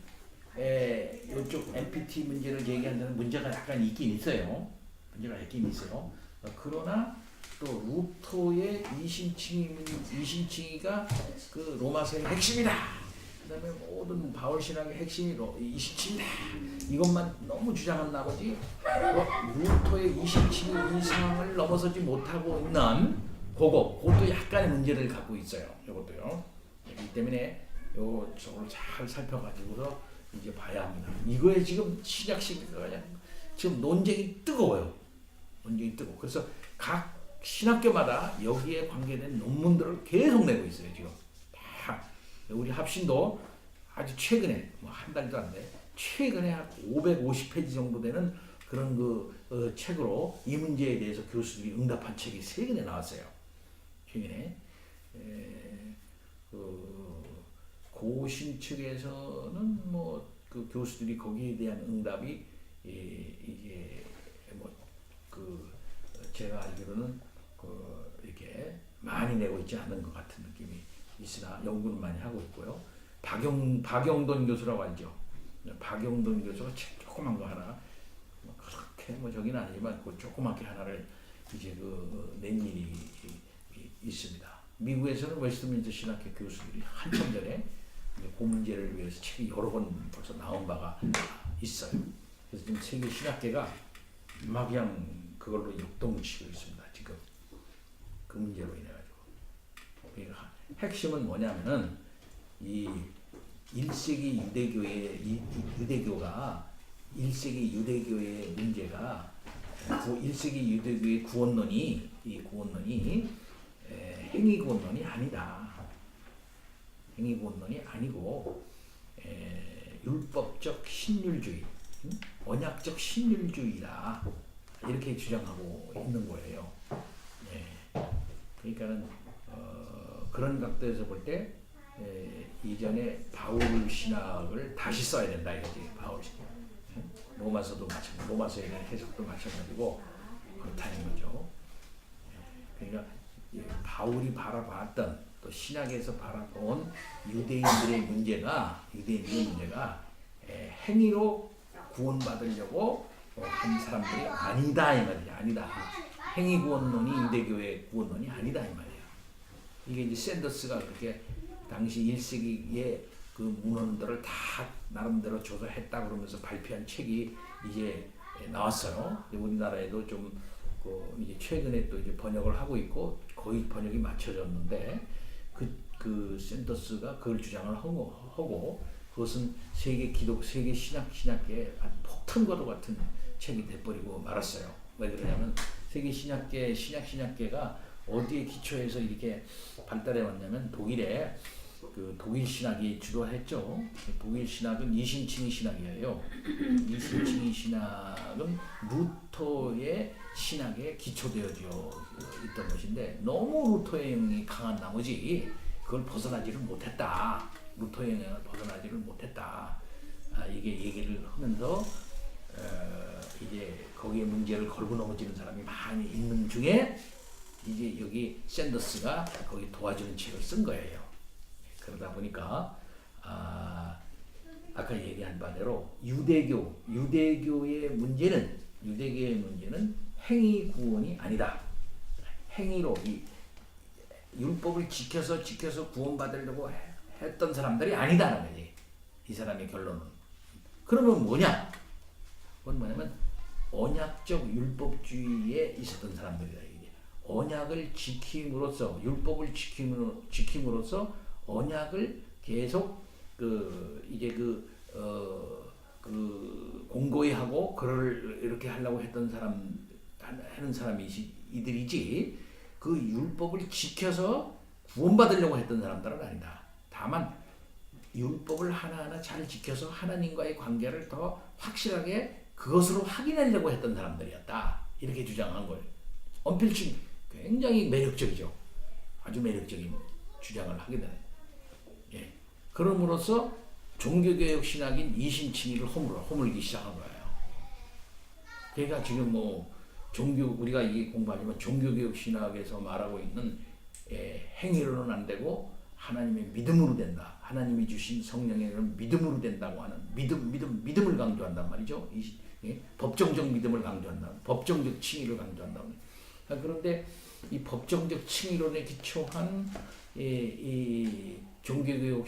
이쪽 MPT 문제를 얘기하는 문제가 약간 있긴 있어요. 그러나 또 루터의 이신칭의가 그 로마서의 핵심이다. 그다음에 모든 바울 신학의 핵심이 이신칭이다. 이것만 너무 주장한 나머지 루터의 이신칭의 이상을 넘어서지 못하고 있는 그것도 약간의 문제를 갖고 있어요. 이것도요. 그렇기 때문에 저걸 잘 살펴가지고서 이제 봐야 합니다. 이거에 지금 신약시기가 그냥 지금 논쟁이 뜨거워요. 그래서 각 신학교마다 여기에 관계된 논문들을 계속 내고 있어요. 지금 다 우리 합신도 아주 최근에 한 달도 안 돼. 최근에 한 550페이지 정도 되는 그런 책으로 이 문제에 대해서 교수들이 응답한 책이 최근에 나왔어요. 최근에 고신 측에서는 그 교수들이 거기에 대한 응답이 이게 제가 알기로는 이렇게 많이 내고 있지 않은 것 같은 느낌이 있으나 연구를 많이 하고 있고요. 박영돈 교수라고 알죠? 박영돈 교수가 책 조그만 거 하나 그렇게 저기는 아니지만 그 조그맣게 하나를 이제 낸 일이 있습니다. 미국에서는 웨스트민스터 신학회 교수들이 한참 전에 그 문제를 위해서 책이 여러 번 벌써 나온 바가 있어요. 그래서 지금 세계 신학계가 막 그냥 그걸로 역동치고 있습니다. 지금 그 문제로 인해 가지고. 그러니까 핵심은 뭐냐면은 이 1세기 유대교의 유대교가 1세기 유대교의 문제가 1세기 유대교의 구원론이 행위 구원론이 아니다. 행위 구원론이 아니고 율법적 신율주의, 언약적 신율주의다. 이렇게 주장하고 있는 거예요. 그러니까는 그런 각도에서 볼 때 이전에 바울 신학을 다시 써야 된다 이거지. 바울 신학. 로마서도 마찬가지, 로마서에 대한 해석도 마찬가지고 그렇다는 거죠. 그러니까 바울이 바라봤던 또 신학에서 바라본 유대인들의 문제가 행위로 구원받으려고 한 사람들이 아니다 이 말이야. 아니다. 행위 구원론이 유대교의 구원론이 아니다 이 말이야. 이게 이제 샌더스가 그렇게 당시 1세기의 그 문헌들을 다 나름대로 조사했다 그러면서 발표한 책이 이제 나왔어요. 우리나라에도 좀 이제 최근에 또 이제 번역을 하고 있고 거의 번역이 맞춰졌는데 그 샌더스가 그걸 주장을 하고 그것은 세계 신학계의 폭탄과도 같은 책이 돼버리고 말았어요. 왜 그러냐면 세계 신학계가 어디에 기초해서 이렇게 발달해 왔냐면 독일에 그 독일 신학이 주도했죠. 독일 신학은 이신칭의 신학이에요. 이신칭의 신학은 루터의 신학에 기초되어져 있던 것인데 너무 루터의 영이 강한 나머지 그걸 벗어나지를 못했다. 루터의 영향을 벗어나지를 못했다. 이게 얘기를 하면서 이제 거기에 문제를 걸고 넘어지는 사람이 많이 있는 중에 이제 여기 샌더스가 거기 도와주는 책을 쓴 거예요. 그러다 보니까 아까 얘기한 바대로 유대교의 문제는 행위 구원이 아니다. 행위로 이 율법을 지켜서 구원받으려고 했던 사람들이 아니다라는 거지. 이 사람의 결론은. 그러면 뭐냐? 그건 뭐냐면 언약적 율법주의에 있었던 사람들이다. 이게. 언약을 지킴으로써 율법을 지킴으로써 언약을 계속 공고히 하고 그를 이렇게 하려고 했던 하는 사람이 이들이지 그 율법을 지켜서 구원받으려고 했던 사람들은 아니다. 다만 율법을 하나하나 잘 지켜서 하나님과의 관계를 더 확실하게 그것으로 확인하려고 했던 사람들이었다. 이렇게 주장한 거예요. 언필칭 굉장히 매력적이죠. 아주 매력적인 주장을 하게 되네. 예. 그럼으로써 종교개혁 신학인 이신칭의를 허물기 시작한 거예요. 그러니까 지금 우리가 이게 공부하지만 종교개혁 신학에서 말하고 있는 행위로는 안 되고 하나님의 믿음으로 된다. 하나님이 주신 성령의 믿음으로 된다고 하는 믿음을 강조한단 말이죠. 법정적 믿음을 강조한다. 법정적 칭의를 강조한다. 그런데 이 법정적 칭의론에 기초한 이 종교개혁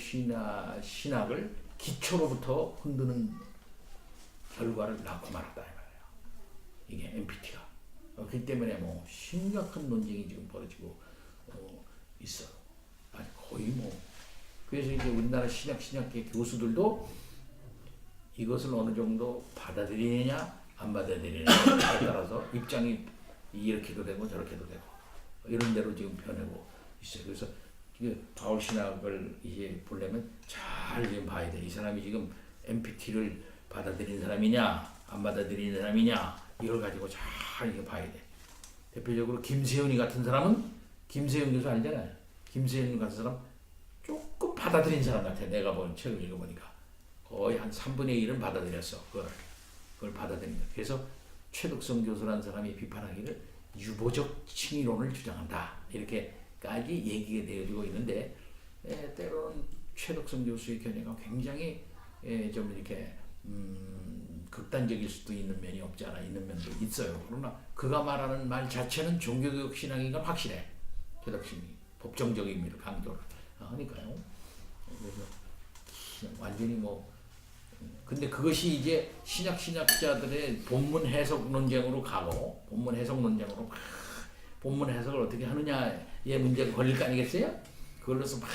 신학을 기초로부터 흔드는 결과를 낳고 말았다 이 말이에요. 이게 MPT가. 그렇기 때문에 심각한 논쟁이 지금 벌어지고 있어. 아니 거의 그래서 이제 우리나라 신학계 교수들도 이것을 어느 정도 받아들이느냐 안 받아들이느냐에 따라서 입장이 이렇게도 되고 저렇게도 되고 이런 대로 지금 변하고 있어요. 그래서 바울 신학을 이제 보려면 잘 지금 봐야 돼. 이 사람이 지금 MPT를 받아들이는 사람이냐 안 받아들이는 사람이냐 이걸 가지고 잘 이렇게 봐야 돼. 대표적으로 김세윤이 같은 사람은 김세윤 교수 알잖아요. 김세윤 같은 사람 조금 받아들인 사람 같아. 내가 본 책을 읽어보니까 거의 한 3분의 1은 받아들였어. 그걸 받아들인다. 그래서 최덕성 교수라는 사람이 비판하기를 유보적 칭의론을 주장한다. 이렇게까지 얘기가 되어지고 있는데 때로는 최덕성 교수의 견해가 굉장히 좀 이렇게 극단적일 수도 있는 면이 없지 않아 있는 면도 있어요. 그러나 그가 말하는 말 자체는 종교개혁 신앙인 건 확실해. 최덕성이 법정적인 의미를 강조를 하니까요. 그래서 완전히 뭐 근데 그것이 이제 신학자들의 본문 해석 논쟁으로 가고 본문 해석 논쟁으로 막 본문 해석을 어떻게 하느냐의 문제가 걸릴 거 아니겠어요? 그걸로서 막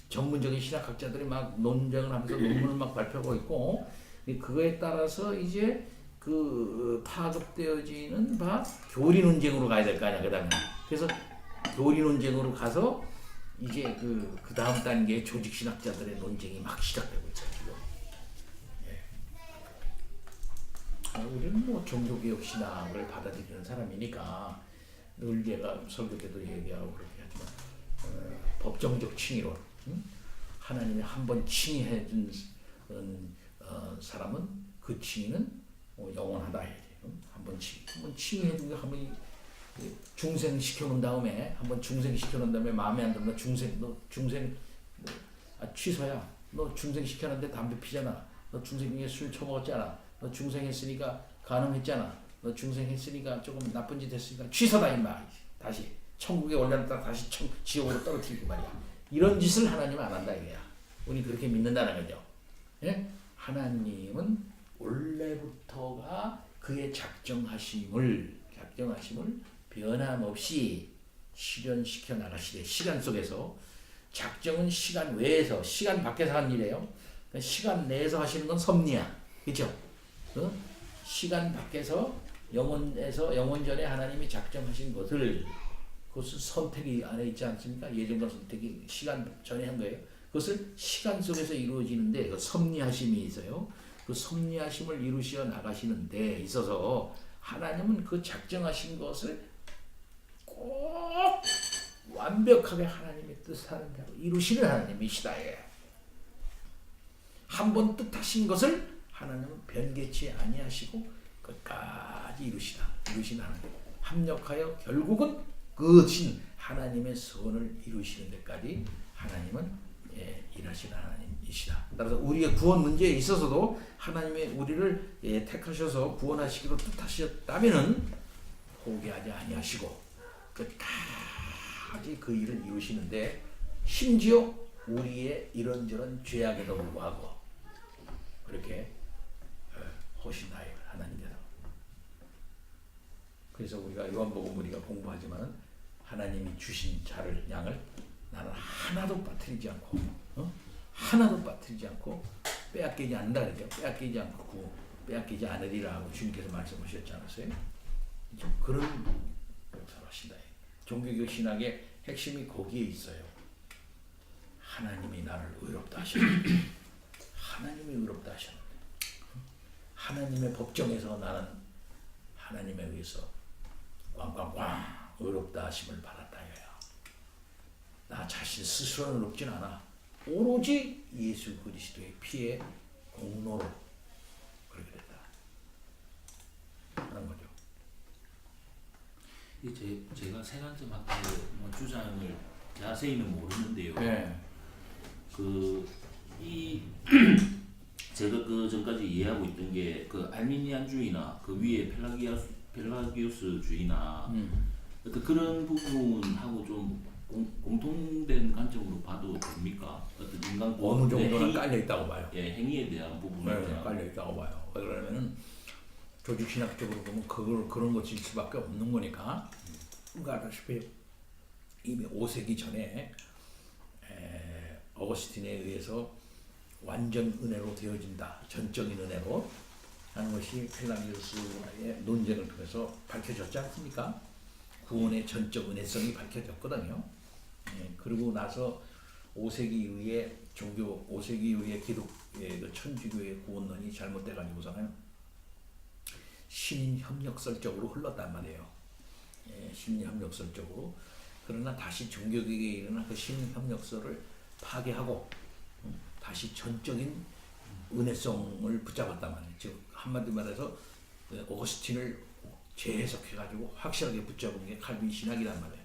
전문적인 신학학자들이 막 논쟁을 하면서 논문을 막 발표하고 있고 그거에 따라서 이제 그 파급되어지는 바 교리 논쟁으로 가야 될 거 아니야 그다음에 그래서 교리 논쟁으로 가서 이제 그 다음 단계의 조직 신학자들의 논쟁이 막 시작되고 있죠 지금. 우리는 뭐 종교개혁 신학을 받아들이는 사람이니까 늘 제가 설교 때도 얘기하고 그렇게 하지만 법정적 칭의론, 하나님이 한 번 칭의해 준 사람은 그 칭의는 영원하다 해야지. 한번 칭의해 준 거 한번 중생시켜 놓은 다음에 한번 중생시켜 놓은 다음에 마음에 안 들면 중생 취소야. 너 중생시켜 놨는데 담배 피잖아. 너 중생에 술 처먹었잖아. 너 중생했으니까 가늠했잖아. 너 중생했으니까 조금 나쁜 짓 했으니까 취소다 임마. 다시 천국에 올려놨다 다시 지옥으로 떨어뜨리고 말이야. 이런 짓을 하나님은 안 한다 이거야. 우리 그렇게 믿는다는 거죠. 예? 하나님은 원래부터가 그의 작정하심을 변함없이 실현시켜 나가시되 시간 속에서 작정은 시간 외에서 시간 밖에서 하는 일이에요. 시간 내에서 하시는 건 섭리야. 그렇죠? 시간 밖에서 영원전에 하나님이 작정하신 것을 그것은 선택이 안에 있지 않습니까? 예정과 선택이 시간 전에 한 거예요. 그것을 시간 속에서 이루어지는데 그 섭리하심이 있어요. 그 섭리하심을 이루시어 나가시는 데 있어서 하나님은 그 작정하신 것을 꼭 완벽하게 하나님의 뜻하는 대로 이루시는 하나님이시다. 한 번 뜻하신 것을 하나님은 변개치 아니하시고 끝까지 이루시는 하나님. 합력하여 결국은 그 신 하나님의 선을 이루시는 데까지 하나님은 일하시는 하나님이시다. 따라서 우리의 구원 문제에 있어서도 하나님의 우리를 택하셔서 구원하시기로 뜻하셨다면은 포기하지 아니하시고 끝까지 그 일을 이루시는데 심지어 우리의 이런저런 죄악에도 불구하고 그렇게 하신다요 하나님께서. 그래서 우리가 요한복음 우리가 공부하지만 하나님이 주신 양을 나는 하나도 빠뜨리지 않고 하나도 빠뜨리지 않고 빼앗기지 않는다 그랬죠. 빼앗기지 않고 빼앗기지 않으리라 하고 주님께서 말씀하셨지 않았어요? 그런 역사를 하신다. 종교적 신학의 핵심이 거기에 있어요. 하나님이 나를 의롭다 하셨는데 하나님이 의롭다 하셨는데 하나님의 법정에서 나는 하나님에 의해서 꽝꽝꽝 의롭다 하심을 받았다 이거야. 나 자신 스스로는 의롭진 않아. 오로지 예수 그리스도의 피의 공로로 그렇게 됐다 하는 거죠. 제가 세간점학교의 주장을 자세히는 모르는데요. 네. 제가 그 전까지 이해하고 있던 게 그 알미니안주의나 그 위에 펠라기우스주의나 그런 부분하고 좀 공통된 관점으로 봐도 됩니까? 어떤 인간 어느 정도는 깔려 있다고 봐요. 행위에 대한 부분에 대한 깔려 있다고 봐요. 그러면은 조직 신학적으로 보면 그런 것일 수밖에 없는 거니까. 알다시피 이미 5세기 전에 어거스틴에 의해서 완전 은혜로 되어진다. 전적인 은혜로 하는 것이 펠라기우스와의 논쟁을 통해서 밝혀졌지 않습니까? 구원의 전적 은혜성이 밝혀졌거든요. 그리고 나서 5세기 이후에 5세기 이후에 기독의 그 천주교의 구원론이 잘못돼가지고서는 신협력설적으로 흘렀단 말이에요. 신협력설적으로. 그러나 다시 종교개혁에 일어난 그 신협력설을 파괴하고 다시 전적인 은혜성을 붙잡았단 말이에요. 즉 한마디 말해서 어거스틴을 재해석해가지고 확실하게 붙잡은 게 칼빈 신학이란 말이에요.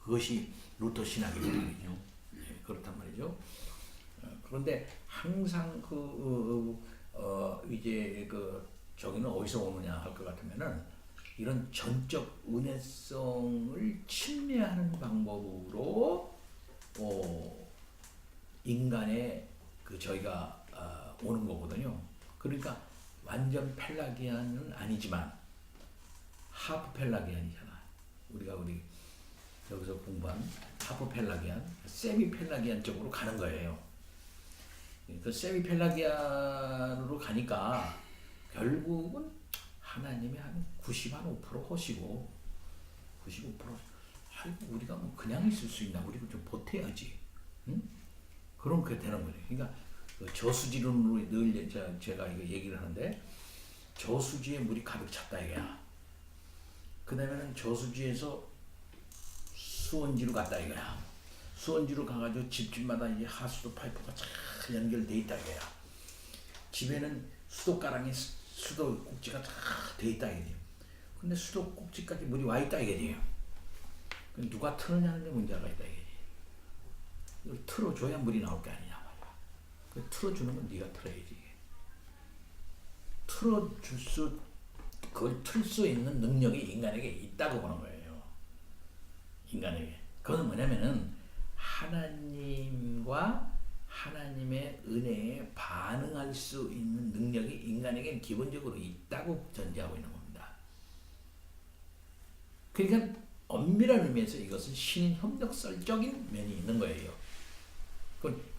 그것이 루터 신학이란 말이죠. 그렇단 말이죠. 그런데 항상 이제 저기는 어디서 오느냐 할 것 같으면은 이런 전적 은혜성을 침해하는 방법으로 인간의 그 저희가 오는 거거든요. 그러니까 완전 펠라기안은 아니지만 하프 펠라기안이잖아. 우리 여기서 공부한 하프 펠라기안, 세미 펠라기안 쪽으로 가는 거예요. 그 세미 펠라기안으로 가니까 결국은 하나님이 한 95% 하시고 95% 아이고 우리가 뭐 그냥 있을 수 있나? 우리가 좀 보태야지. 응? 그럼 그게 되는 거죠. 그러니까 그 저수지론으로 늘 제가 이거 얘기를 하는데 저수지에 물이 가득 찼다 이거야. 그 다음에는 저수지에서 수원지로 갔다 이거야. 수원지로 가가지고 집집마다 이제 하수도 파이프가 잘 연결돼 있다 이거야. 집에는 수도가랑이 수도 꼭지가 다 돼 있다 이거지. 근데 수도 꼭지까지 물이 와 있다 이거지. 누가 틀느냐는 데 문제가 있다 이거지. 이걸 틀어줘야 물이 나올 게 아니냐 말이야. 그 틀어주는 건 네가 틀어야지. 그걸 틀 수 있는 능력이 인간에게 있다고 보는 거예요. 인간에게. 그건 뭐냐면은 하나님과 하나님의 은혜에 반응할 수 있는 능력이 인간에게 기본적으로 있다고 전제하고 있는 겁니다. 그러니까 엄밀한 의미에서 이것은 신협력설적인 면이 있는 거예요.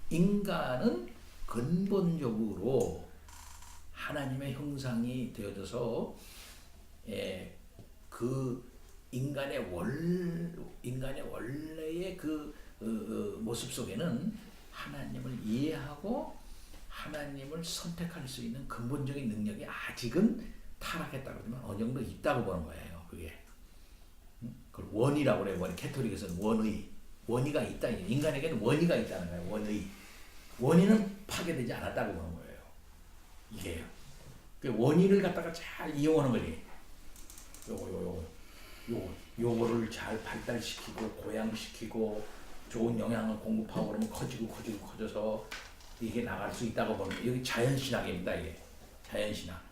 인간은 근본적으로 하나님의 형상이 되어져서 그 인간의 원래의 그 모습 속에는 하나님을 이해하고 하나님을 선택할 수 있는 근본적인 능력이 아직은 타락했다고 하지만 어느 정도 있다고 보는 거예요. 그게 그걸 원이라고 그래요. 캐톨릭에서는 원의가 있다. 인간에게는 원의가 있다는 거예요. 원의는 파괴되지 않았다고 보는 거예요. 이게요. 그 원의를 갖다가 잘 이용하는 거지. 요거를 잘 발달시키고 고양시키고 좋은 영양을 공급하고 그러면 커져서 이게 나갈 수 있다고 보는 거예요. 여기 자연신학입니다. 이게 자연신학.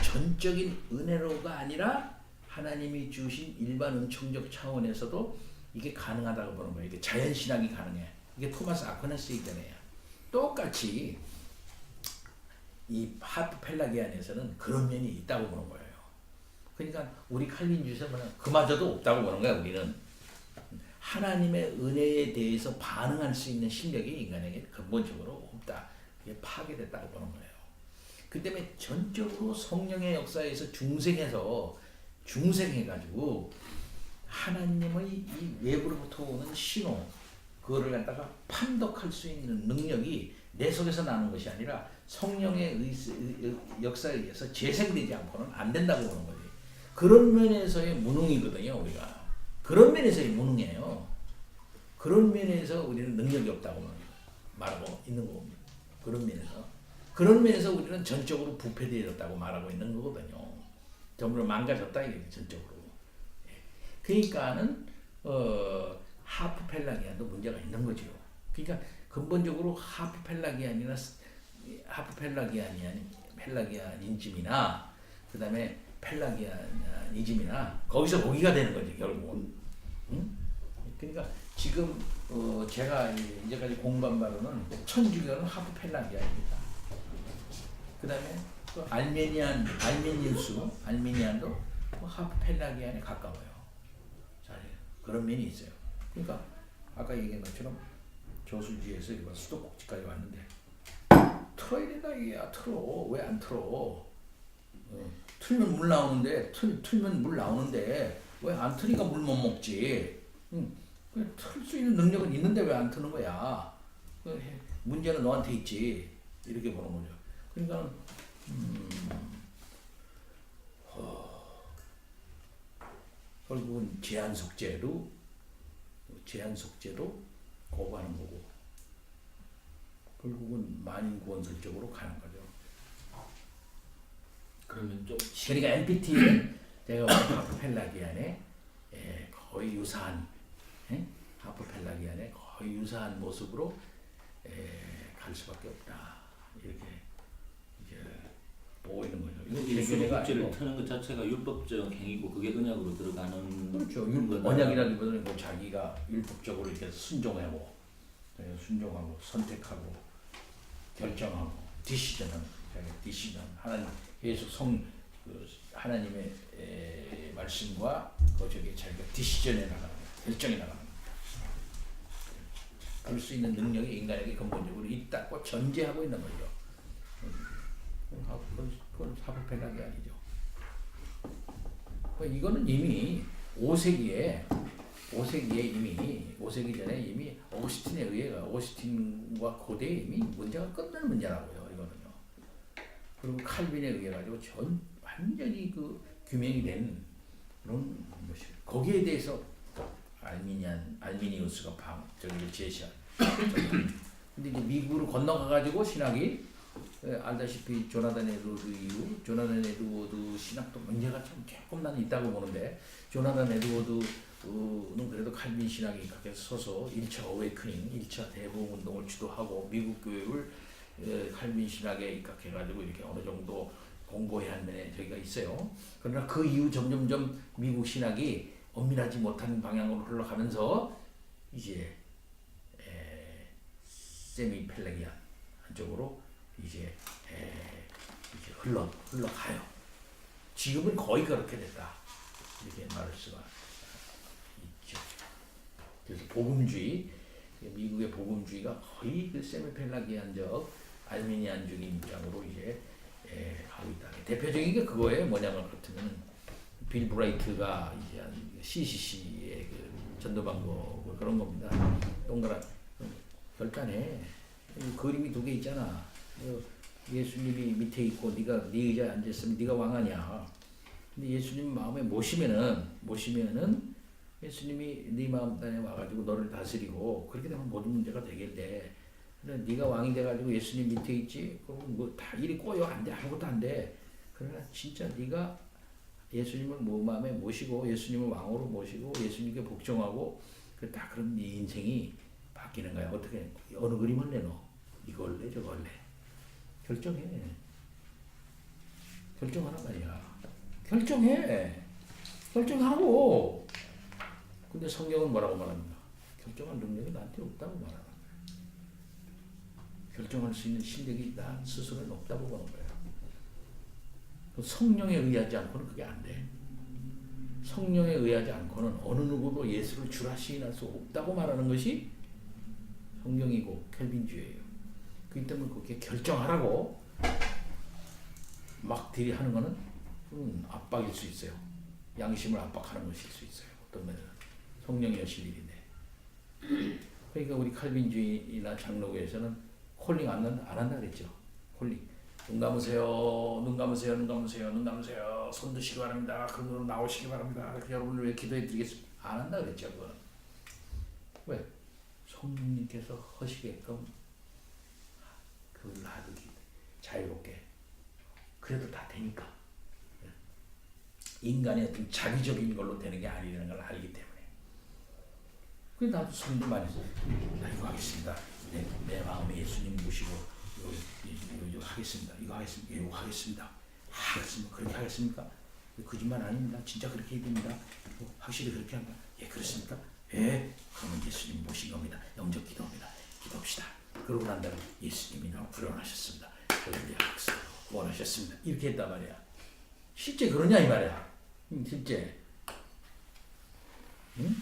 전적인 은혜로가 아니라 하나님이 주신 일반 은총적 차원에서도 이게 가능하다고 보는 거예요. 이게 자연신학이 가능해. 이게 토마스 아퀴나스의 견해야. 똑같이 이 하프 펠라기안에서는 그런 면이 있다고 보는 거예요. 그러니까 우리 칼빈주의에서는 그마저도 없다고 보는 거야. 우리는 하나님의 은혜에 대해서 반응할 수 있는 실력이 인간에게 근본적으로 없다. 이게 파괴됐다고 보는 거예요. 그 때문에 전적으로 성령의 역사에서 중생해가지고 하나님의 이 외부로부터 오는 신호 그거를 갖다가 판독할 수 있는 능력이 내 속에서 나는 것이 아니라 성령의 역사에 의해서 재생되지 않고는 안 된다고 보는 거지. 그런 면에서의 무능이거든요. 우리가 그런 면에서의 무능이에요. 그런 면에서 우리는 능력이 없다고 말하고 있는 겁니다. 그런 면에서 우리는 전적으로 부패되었다고 말하고 있는 거거든요. 전부 망가졌다 이게 전적으로. 그러니까는 하프 펠라기안도 문제가 있는 거죠. 그러니까 근본적으로 하프 펠라기안이즘이나 그다음에 펠라기아니즘이나 거기서 거기가 되는 거지 결국은. 응? 그러니까 지금 제가 이제까지 공부한 바로는 천주교는 하프 펠라기아입니다. 그다음에 또 알메니안도 하프 펠라기안에 가까워요. 그런 면이 있어요. 그러니까 아까 얘기한 것처럼 저수지에서 수도꼭지까지 왔는데 틀어야 된다 이게야. 왜 안 틀어? 틀면 물 나오는데 틀면 물 나오는데 왜 안 트니까 물 못 먹지? 틀 수 있는 능력은 있는데 왜 안 트는 거야? 문제는 너한테 있지. 이렇게 보는 거죠. 그러니까 결국은 제한 속죄도 거부하는 거고 결국은 만인구원설적으로 가는 거죠. 그러면 좀 그러니까 MPT는 제가 하프 펠라기안에 거의 유사한 하프 펠라기안에 거의 유사한 모습으로 갈 수밖에 없다. 이렇게 이제 보고 있는 거죠. 이 수도꼭지를 트는 것 자체가 율법적 행위고 그게 언약으로 들어가는 그렇죠. 언약이라기보다는 뭐 자기가 율법적으로 이렇게 순종하고 선택하고 결정하고 디시전하는 디시전 하나님 계속 하나님의 말씀과 저기 자기가 디시전에 나가는 거야. 결정에 나가는 거야. 그럴 수 있는 능력이 인간에게 근본적으로 있다고 전제하고 있는 거죠. 그건 사법행각이 아니죠. 이거는 이미 5세기에 이미 5세기 전에 이미 오거스틴과 고대에 이미 문제가 끝난 문제라고요. 이거는요. 그리고 칼빈에 의해 가지고 완전히 그 규명이 된 그런 것이. 거기에 대해서 알미니우스가 저기를 제시한. 근데 이제 미국으로 건너가 가지고 신학이 알다시피 조나단 에드워드 이후 조나단 에드워드 신학도 문제가 좀 조금만 있다고 보는데 조나단 에드워드는 그래도 칼빈 신학이 그렇게 서서 1차 어웨이크닝, 1차 대부흥 운동을 주도하고 미국 교회를 칼빈 신학에 입각해가지고 이렇게 어느 정도 공고히 한 면에 저기가 있어요. 그러나 그 이후 점점점 미국 신학이 엄밀하지 못한 방향으로 흘러가면서 이제 세미 펠레기안 한쪽으로 이제 흘러가요. 지금은 거의 그렇게 됐다. 이렇게 말할 수가 있죠. 그래서 복음주의, 미국의 복음주의가 거의 그 세미 펠레기안적 알미니안적인 입장으로 이제 하고 있다. 대표적인 게 그거예요. 뭐냐면 같으면 빌 브라이트가 이제 CCC의 그 전도방법 그런 겁니다. 동그란 결단에 그림이 2개 있잖아. 예수님이 밑에 있고 네 의자에 앉았으면 네가 왕하냐. 근데 예수님 마음에 모시면은 예수님이 네 마음 안에 와가지고 너를 다스리고 그렇게 되면 모든 문제가 해결돼. 근데 네가 왕이 돼가지고 예수님 밑에 있지. 그럼 뭐 다 일이 꼬여 안 돼. 아무것도 안 돼. 그러나 진짜 네가 예수님을 마음에 모시고 예수님을 왕으로 모시고 예수님께 복종하고 딱 그런 네 인생이 바뀌는 거야. 어떻게 어느 그림을 내놓어? 이걸 내 저걸 내. 결정하란 말이야. 결정하고. 근데 성경은 뭐라고 말합니까? 결정할 능력이 나한테 없다고 말하는 거야. 결정할 수 있는 실력이 나 스스로는 없다고 보는 거야. 성령에 의하지 않고는 그게 안 돼. 성령에 의하지 않고는 어느 누구도 예수를 주라 시인할 수 없다고 말하는 것이 성경이고 켈빈주의예요. 그렇기 때문에 그렇게 결정하라고 막 들이하는 거는 압박일 수 있어요. 양심을 압박하는 것일 수 있어요. 어떤 면은 성령이 하실 일인데. 그러니까 우리 칼빈주의나 장로교에서는 콜링 안 한다 그랬죠. 콜링. 눈 감으세요. 손 드시기 바랍니다. 그런으로 나오시기 바랍니다. 여러분을 위해 기도해 드리겠습니다. 안 한다 그랬죠. 그거는. 왜? 성령님께서 하시게끔 그걸 놔두기 자유롭게. 그래도 다 되니까. 인간의 어떤 자기적인 걸로 되는 게 아니라는 걸 알기 때문에. 그래서 나도 성도 많이 했어요. 나 이거 하겠습니다. 내 마음에 예수님 모시고 이거 하겠습니다. 이거 하겠습니다. 그렇게 하겠습니까? 거짓말 아닙니다. 진짜 그렇게 해야 됩니다. 확실히 그렇게 한다. 예, 그렇습니까? 예, 그러면 예수님 모신 겁니다. 영접 기도합니다. 기도합시다. 그러고 난 다음에 예수님이 나를 구원하셨습니다. 저를 구원하셨습니다. 이렇게 했단 말이야. 실제 그러냐 이 말이야. 실제. 응?